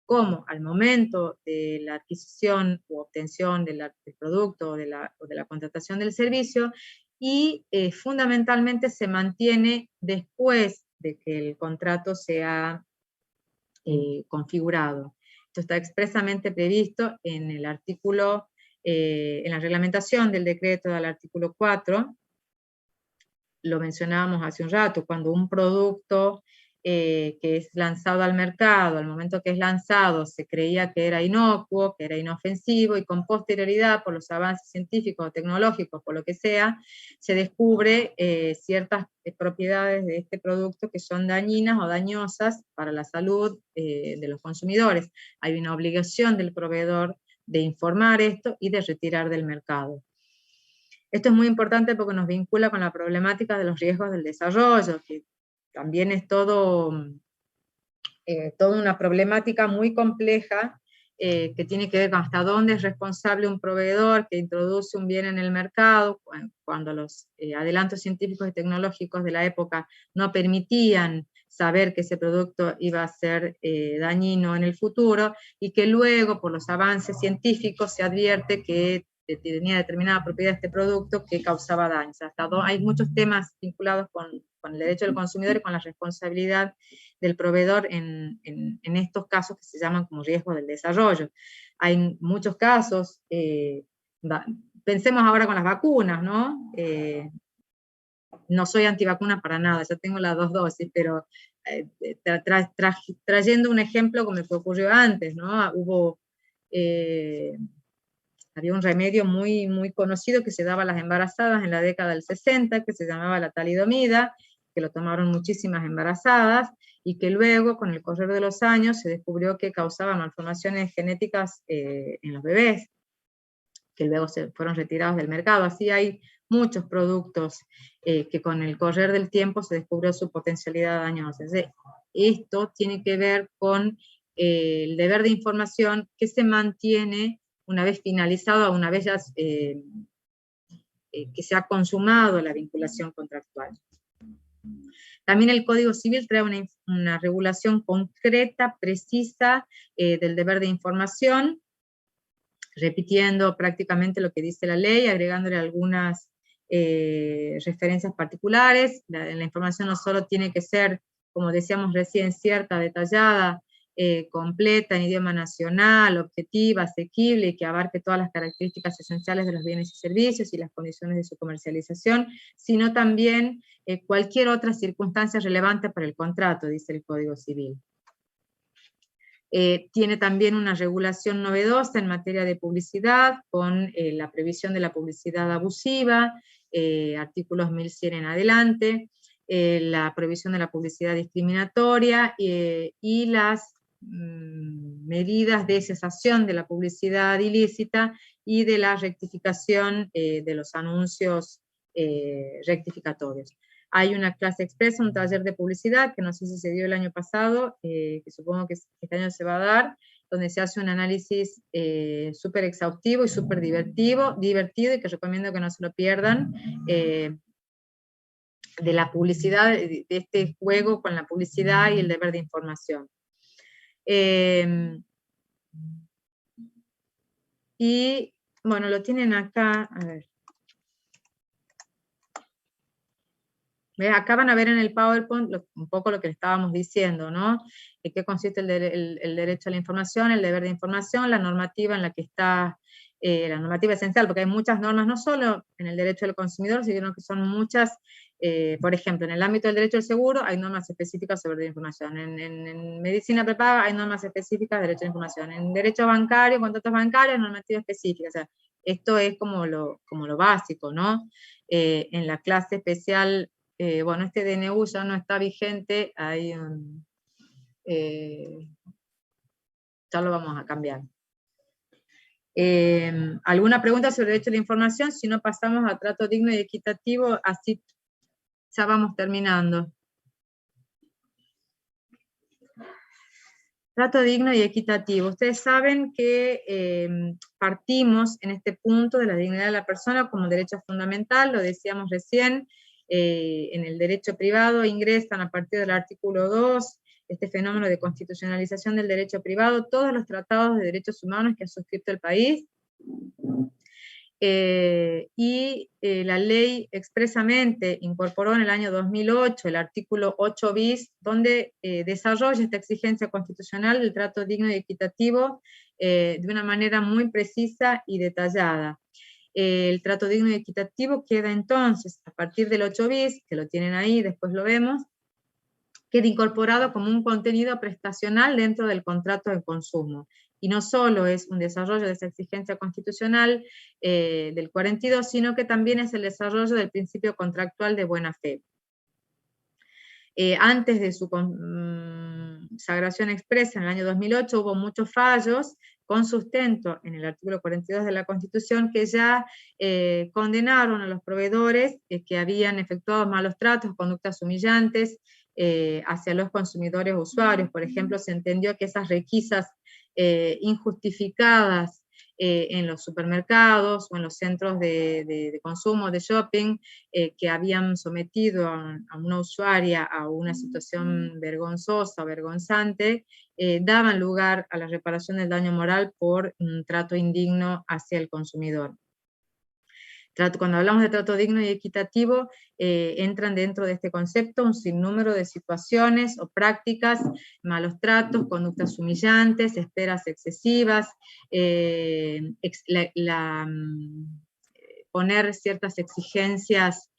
como al momento de la adquisición u obtención del producto o de la contratación del servicio, y fundamentalmente se mantiene después de que el contrato sea configurado. Esto está expresamente previsto en el artículo, en la reglamentación del decreto del artículo 4, lo mencionábamos hace un rato, cuando un producto que es lanzado al mercado, al momento que es lanzado se creía que era inocuo, que era inofensivo, y con posterioridad, por los avances científicos o tecnológicos, por lo que sea, se descubre ciertas propiedades de este producto que son dañinas o dañosas para la salud de los consumidores. Hay una obligación del proveedor de informar esto y de retirar del mercado. Esto es muy importante porque nos vincula con la problemática de los riesgos del desarrollo, que también es toda una problemática muy compleja que tiene que ver con hasta dónde es responsable un proveedor que introduce un bien en el mercado, cuando los adelantos científicos y tecnológicos de la época no permitían saber que ese producto iba a ser dañino en el futuro, y que luego, por los avances científicos, se advierte que tenía determinada propiedad este producto que causaba daños. Hay muchos temas vinculados con el derecho del consumidor y con la responsabilidad del proveedor en estos casos que se llaman como riesgos del desarrollo. Hay muchos casos, pensemos ahora con las vacunas, ¿no? No soy antivacuna para nada, ya tengo las 2 dosis, pero trayendo un ejemplo como el que ocurrió antes, ¿no? Había un remedio muy, muy conocido que se daba a las embarazadas en la década del 60, que se llamaba la talidomida, que lo tomaron muchísimas embarazadas, y que luego, con el correr de los años, se descubrió que causaba malformaciones genéticas en los bebés, que luego se fueron retirados del mercado. Así hay muchos productos que con el correr del tiempo se descubrió su potencialidad dañosa. Esto tiene que ver con el deber de información que se mantiene una vez finalizado, una vez ya que se ha consumado la vinculación contractual. También el Código Civil trae una regulación concreta, precisa, del deber de información, repitiendo prácticamente lo que dice la ley, agregándole algunas referencias particulares. La información no solo tiene que ser, como decíamos recién, cierta, detallada, completa, en idioma nacional, objetiva, asequible, y que abarque todas las características esenciales de los bienes y servicios y las condiciones de su comercialización, sino también cualquier otra circunstancia relevante para el contrato, dice el Código Civil. Tiene también una regulación novedosa en materia de publicidad, con la previsión de la publicidad abusiva, artículos 1100 en adelante, la prohibición de la publicidad discriminatoria y las medidas de cesación de la publicidad ilícita y de la rectificación de los anuncios rectificatorios. Hay una clase expresa, un taller de publicidad, que no sé si se dio el año pasado, que supongo que este año se va a dar, donde se hace un análisis súper exhaustivo y súper divertido, y que recomiendo que no se lo pierdan, de la publicidad, de este juego con la publicidad y el deber de información. Y, bueno, lo tienen acá, a ver. Acá van a ver en el PowerPoint un poco lo que le estábamos diciendo, ¿no? ¿En qué consiste el derecho a la información, el deber de información, la normativa en la que está, la normativa esencial, porque hay muchas normas, no solo en el derecho del consumidor, sino que son muchas, por ejemplo, en el ámbito del derecho al seguro hay normas específicas sobre la información, en medicina prepaga hay normas específicas de derecho a la información, en derecho bancario, contratos bancarios, normativa específica, o sea, esto es como lo básico, ¿no? En la clase especial, bueno, este DNU ya no está vigente, hay ya lo vamos a cambiar. ¿Alguna pregunta sobre derecho a la información? Si no, pasamos a trato digno y equitativo, así ya vamos terminando. Trato digno y equitativo. Ustedes saben que partimos en este punto de la dignidad de la persona como derecho fundamental, lo decíamos recién, en el derecho privado ingresan a partir del artículo 2, este fenómeno de constitucionalización del derecho privado, todos los tratados de derechos humanos que ha suscrito el país, la ley expresamente incorporó en el año 2008 el artículo 8 bis, donde desarrolla esta exigencia constitucional del trato digno y equitativo de una manera muy precisa y detallada. El trato digno y equitativo queda entonces, a partir del 8 bis, que lo tienen ahí, después lo vemos, queda incorporado como un contenido prestacional dentro del contrato de consumo. Y no solo es un desarrollo de esa exigencia constitucional del 42, sino que también es el desarrollo del principio contractual de buena fe. Antes de su consagración expresa en el año 2008 hubo muchos fallos con sustento en el artículo 42 de la Constitución que ya condenaron a los proveedores que habían efectuado malos tratos, conductas humillantes hacia los consumidores usuarios. Por ejemplo, se entendió que esas requisas injustificadas en los supermercados o en los centros de consumo, de shopping, que habían sometido a una usuaria a una situación vergonzosa o vergonzante, daban lugar a la reparación del daño moral por un trato indigno hacia el consumidor. Cuando hablamos de trato digno y equitativo, entran dentro de este concepto un sinnúmero de situaciones o prácticas, malos tratos, conductas humillantes, esperas excesivas, poner ciertas exigencias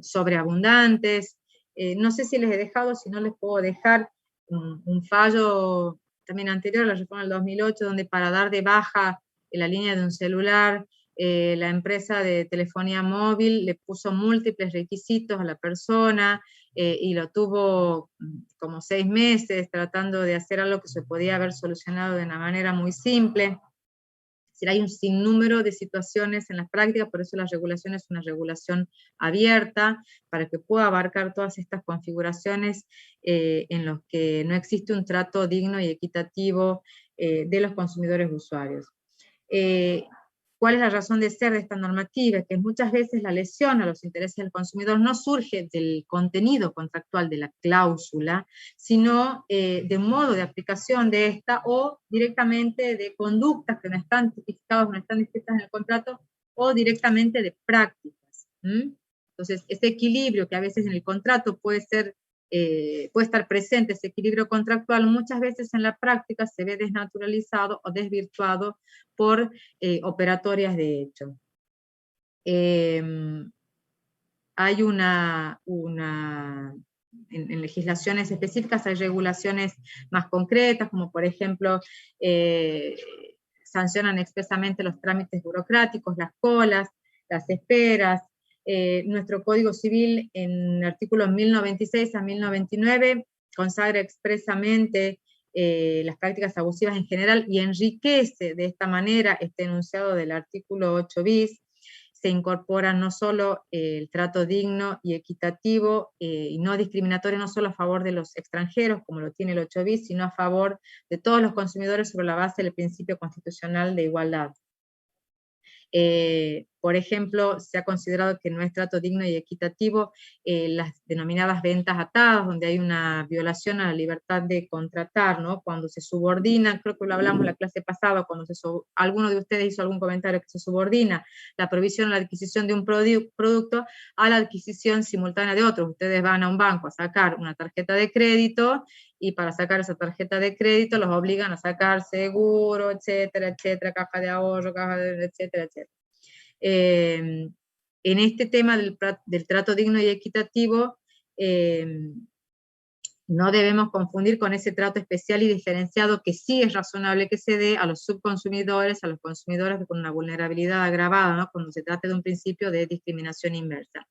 sobreabundantes. No sé si les he dejado, si no les puedo dejar un fallo también anterior a la reforma del 2008, donde para dar de baja en la línea de un celular, la empresa de telefonía móvil le puso múltiples requisitos a la persona y lo tuvo como 6 meses tratando de hacer algo que se podía haber solucionado de una manera muy simple. Es decir, hay un sinnúmero de situaciones en las prácticas, por eso la regulación es una regulación abierta, para que pueda abarcar todas estas configuraciones en las que no existe un trato digno y equitativo de los consumidores usuarios. ¿Cuál es la razón de ser de esta normativa? Que muchas veces la lesión a los intereses del consumidor no surge del contenido contractual de la cláusula, sino de un modo de aplicación de esta o directamente de conductas que no están tipificadas, no están descritas en el contrato, o directamente de prácticas. Entonces, ese equilibrio que a veces en el contrato puede estar presente, ese equilibrio contractual, muchas veces en la práctica se ve desnaturalizado o desvirtuado por operatorias de hecho. Hay en legislaciones específicas hay regulaciones más concretas, como por ejemplo, sancionan expresamente los trámites burocráticos, las colas, las esperas. Nuestro Código Civil en artículos 1096 a 1099 consagra expresamente las prácticas abusivas en general y enriquece de esta manera este enunciado del artículo 8 bis. Se incorpora no solo el trato digno y equitativo y no discriminatorio, no solo a favor de los extranjeros, como lo tiene el 8 bis, sino a favor de todos los consumidores sobre la base del principio constitucional de igualdad. Por ejemplo, se ha considerado que no es trato digno y equitativo las denominadas ventas atadas, donde hay una violación a la libertad de contratar, ¿no? Cuando se subordina, creo que lo hablamos la clase pasada, cuando alguno de ustedes hizo algún comentario que se subordina la provisión o la adquisición de un producto a la adquisición simultánea de otros. Ustedes van a un banco a sacar una tarjeta de crédito, y para sacar esa tarjeta de crédito los obligan a sacar seguro, etcétera, etcétera, caja de ahorro, etcétera, etcétera. En este tema del trato digno y equitativo, no debemos confundir con ese trato especial y diferenciado que sí es razonable que se dé a los subconsumidores, a los consumidores con una vulnerabilidad agravada, ¿no? Cuando se trate de un principio de discriminación inversa.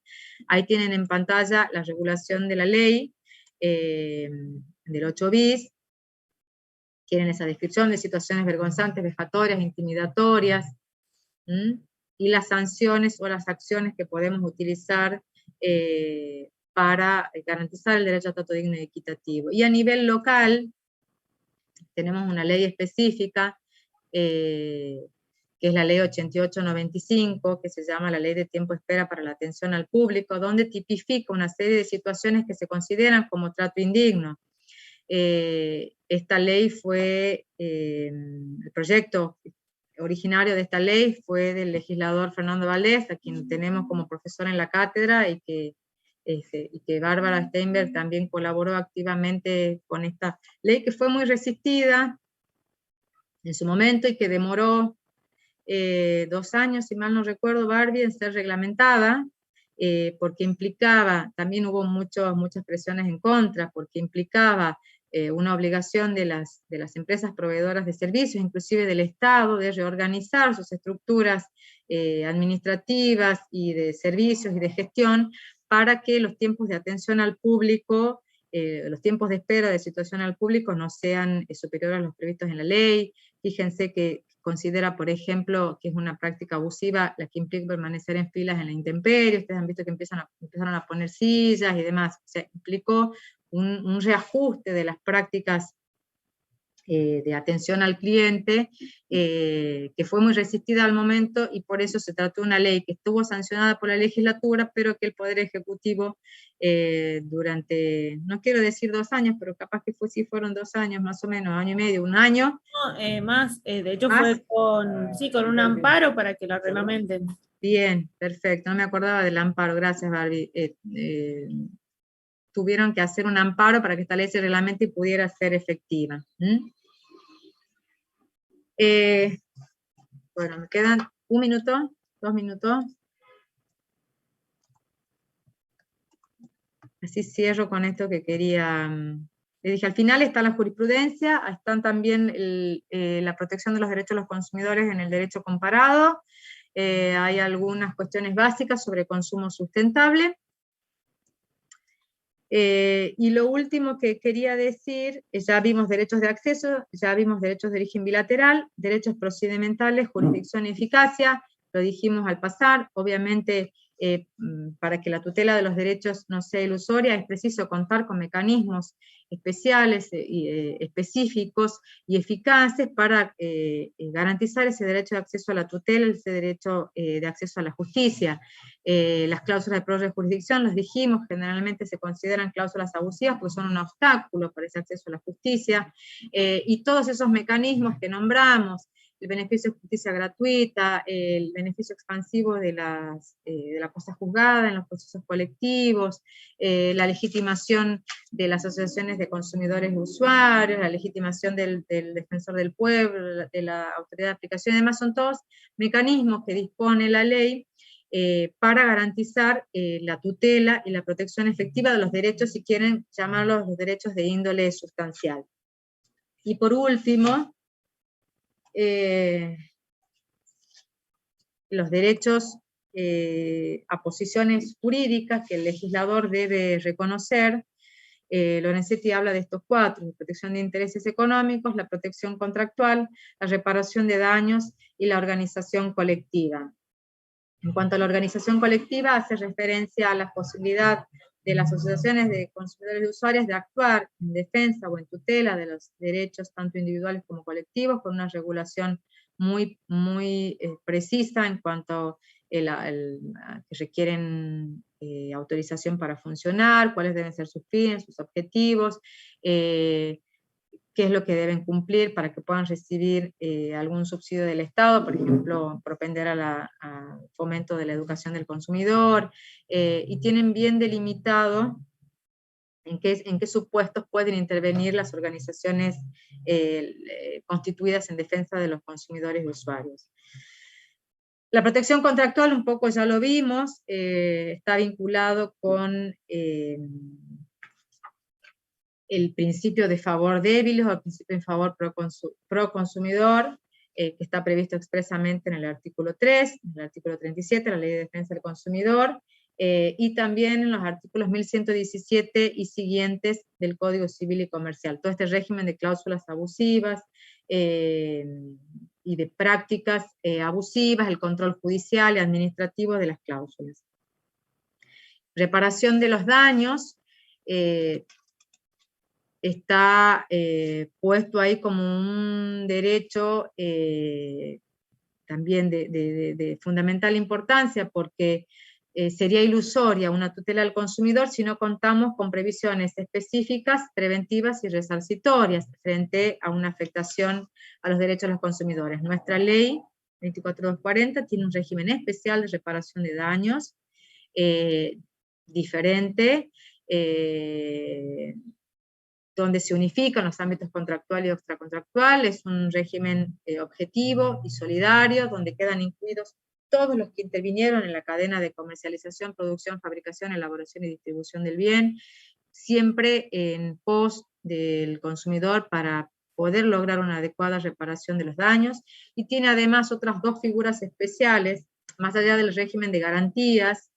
Ahí tienen en pantalla la regulación de la ley, del 8 bis, tienen esa descripción de situaciones vergonzantes, vejatorias, intimidatorias, y las sanciones o las acciones que podemos utilizar para garantizar el derecho a trato digno y equitativo. Y a nivel local, tenemos una ley específica, que es la ley 8895, que se llama la Ley de Tiempo de Espera para la Atención al Público, donde tipifica una serie de situaciones que se consideran como trato indigno. Esta ley fue, el proyecto originario de esta ley fue del legislador Fernando Valdés, a quien tenemos como profesor en la cátedra, y que Bárbara Steinberg también colaboró activamente con esta ley, que fue muy resistida en su momento y que demoró 2 años, si mal no recuerdo, Barbie, en ser reglamentada, porque implicaba, también hubo muchas presiones en contra, porque implicaba una obligación de las empresas proveedoras de servicios, inclusive del Estado, de reorganizar sus estructuras administrativas y de servicios y de gestión, para que los tiempos de atención al público, los tiempos de espera de situación al público no sean superiores a los previstos en la ley. Fíjense que considera, por ejemplo, que es una práctica abusiva la que implica permanecer en filas en la intemperie. Ustedes han visto que empezaron a poner sillas y demás. O sea, implicó un reajuste de las prácticas de atención al cliente, que fue muy resistida al momento, y por eso se trató de una ley que estuvo sancionada por la legislatura, pero que el Poder Ejecutivo durante, no quiero decir 2 años, pero capaz que sí fueron 2 años, más o menos, año y medio, 1 año. No, más, de hecho ¿Más? fue con un amparo para que la reglamenten. Bien, perfecto, no me acordaba del amparo, gracias Barbie. Tuvieron que hacer un amparo para que esta ley se reglamente y pudiera ser efectiva. Bueno, me quedan 1 minuto, 2 minutos. Así cierro con esto que quería. Le dije, al final está la jurisprudencia, están también la protección de los derechos de los consumidores en el derecho comparado, hay algunas cuestiones básicas sobre consumo sustentable. Y lo último que quería decir, ya vimos derechos de acceso, ya vimos derechos de origen bilateral, derechos procedimentales, jurisdicción y eficacia, lo dijimos al pasar. Obviamente, para que la tutela de los derechos no sea ilusoria, es preciso contar con mecanismos especiales, específicos y eficaces para garantizar ese derecho de acceso a la tutela, ese derecho de acceso a la justicia. Las cláusulas de prórroga de jurisdicción, los dijimos, generalmente se consideran cláusulas abusivas porque son un obstáculo para ese acceso a la justicia, y todos esos mecanismos que nombramos, el beneficio de justicia gratuita, el beneficio expansivo de la cosa juzgada en los procesos colectivos, la legitimación de las asociaciones de consumidores y usuarios, la legitimación del defensor del pueblo, de la autoridad de aplicación y demás, son todos mecanismos que dispone la ley para garantizar la tutela y la protección efectiva de los derechos, si quieren llamarlos los derechos de índole sustancial. Y por último, los derechos a posiciones jurídicas que el legislador debe reconocer. Lorenzetti habla de estos 4, la protección de intereses económicos, la protección contractual, la reparación de daños y la organización colectiva. En cuanto a la organización colectiva, hace referencia a la posibilidad de las asociaciones de consumidores y usuarios de actuar en defensa o en tutela de los derechos tanto individuales como colectivos, con una regulación muy precisa en cuanto a que requieren autorización para funcionar, cuáles deben ser sus fines, sus objetivos, qué es lo que deben cumplir para que puedan recibir algún subsidio del Estado, por ejemplo, propender al fomento de la educación del consumidor, y tienen bien delimitado en qué supuestos pueden intervenir las organizaciones constituidas en defensa de los consumidores y usuarios. La protección contractual, un poco ya lo vimos, está vinculado con el principio de favor débil o el principio en favor pro consumidor, que está previsto expresamente en el artículo 3, en el artículo 37, la Ley de Defensa del Consumidor, y también en los artículos 1117 y siguientes del Código Civil y Comercial. Todo este régimen de cláusulas abusivas y de prácticas abusivas, el control judicial y administrativo de las cláusulas. Reparación de los daños, está puesto ahí como un derecho también de fundamental importancia, porque sería ilusoria una tutela al consumidor si no contamos con previsiones específicas, preventivas y resarcitorias frente a una afectación a los derechos de los consumidores. Nuestra ley 24240 tiene un régimen especial de reparación de daños, diferente, donde se unifican los ámbitos contractual y extracontractual, es un régimen objetivo y solidario, donde quedan incluidos todos los que intervinieron en la cadena de comercialización, producción, fabricación, elaboración y distribución del bien, siempre en pos del consumidor para poder lograr una adecuada reparación de los daños, y tiene además otras dos figuras especiales, más allá del régimen de garantías,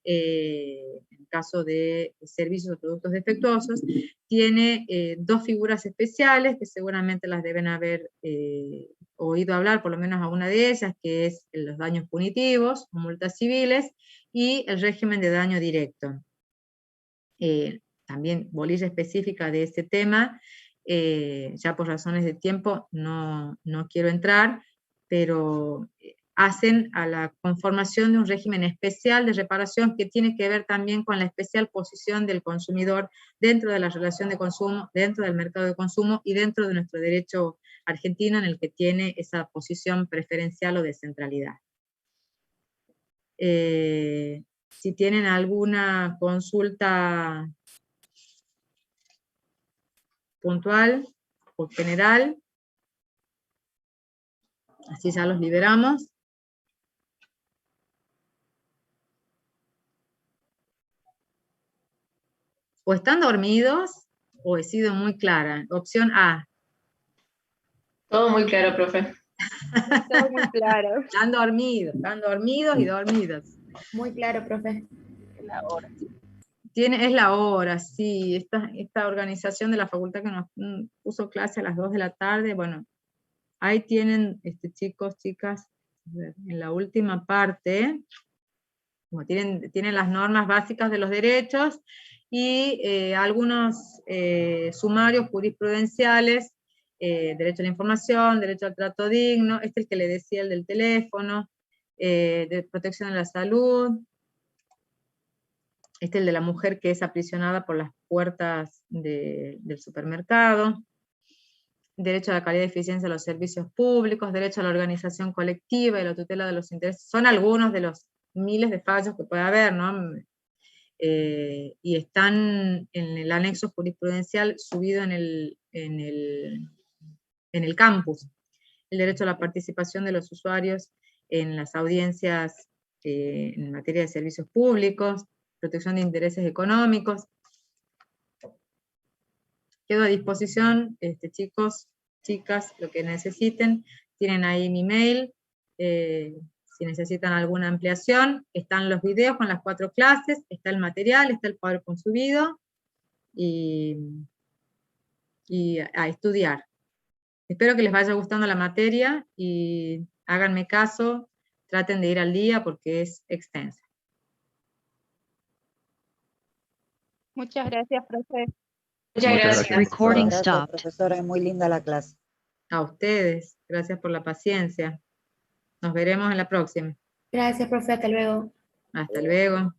en caso de servicios o productos defectuosos, tiene dos figuras especiales que seguramente las deben haber oído hablar, por lo menos a una de ellas, que es los daños punitivos, multas civiles, y el régimen de daño directo. También bolilla específica de este tema, ya por razones de tiempo no quiero entrar, pero hacen a la conformación de un régimen especial de reparación que tiene que ver también con la especial posición del consumidor dentro de la relación de consumo, dentro del mercado de consumo y dentro de nuestro derecho argentino, en el que tiene esa posición preferencial o de centralidad. Si tienen alguna consulta puntual o general, así ya los liberamos. O están dormidos, o he sido muy clara. Opción A. Todo muy claro, profe. Todo muy claro. Están dormidos y dormidas. Muy claro, profe. La hora. Es la hora, sí. Esta organización de la facultad que nos puso clase a las 2 de la tarde, bueno, ahí tienen, chicos, chicas, en la última parte, como tienen las normas básicas de los derechos, y algunos sumarios jurisprudenciales, derecho a la información, derecho al trato digno, es el que le decía, el del teléfono, de protección de la salud, el de la mujer que es aprisionada por las puertas del supermercado, derecho a la calidad y eficiencia de los servicios públicos, derecho a la organización colectiva y la tutela de los intereses, son algunos de los miles de fallos que puede haber, ¿no? Y están en el anexo jurisprudencial subido en el campus. El derecho a la participación de los usuarios en las audiencias en materia de servicios públicos, protección de intereses económicos. Quedo a disposición, chicos, chicas, lo que necesiten. Tienen ahí mi mail. Si necesitan alguna ampliación, están los videos con las 4 clases, está el material, está el PowerPoint subido, y a estudiar. Espero que les vaya gustando la materia, y háganme caso, traten de ir al día porque es extensa. Muchas gracias, profe. Muchas gracias. Recording Gracias, stopped. profesora, es muy linda la clase. A ustedes, gracias por la paciencia. Nos veremos en la próxima. Gracias, profe. Hasta luego. Hasta luego.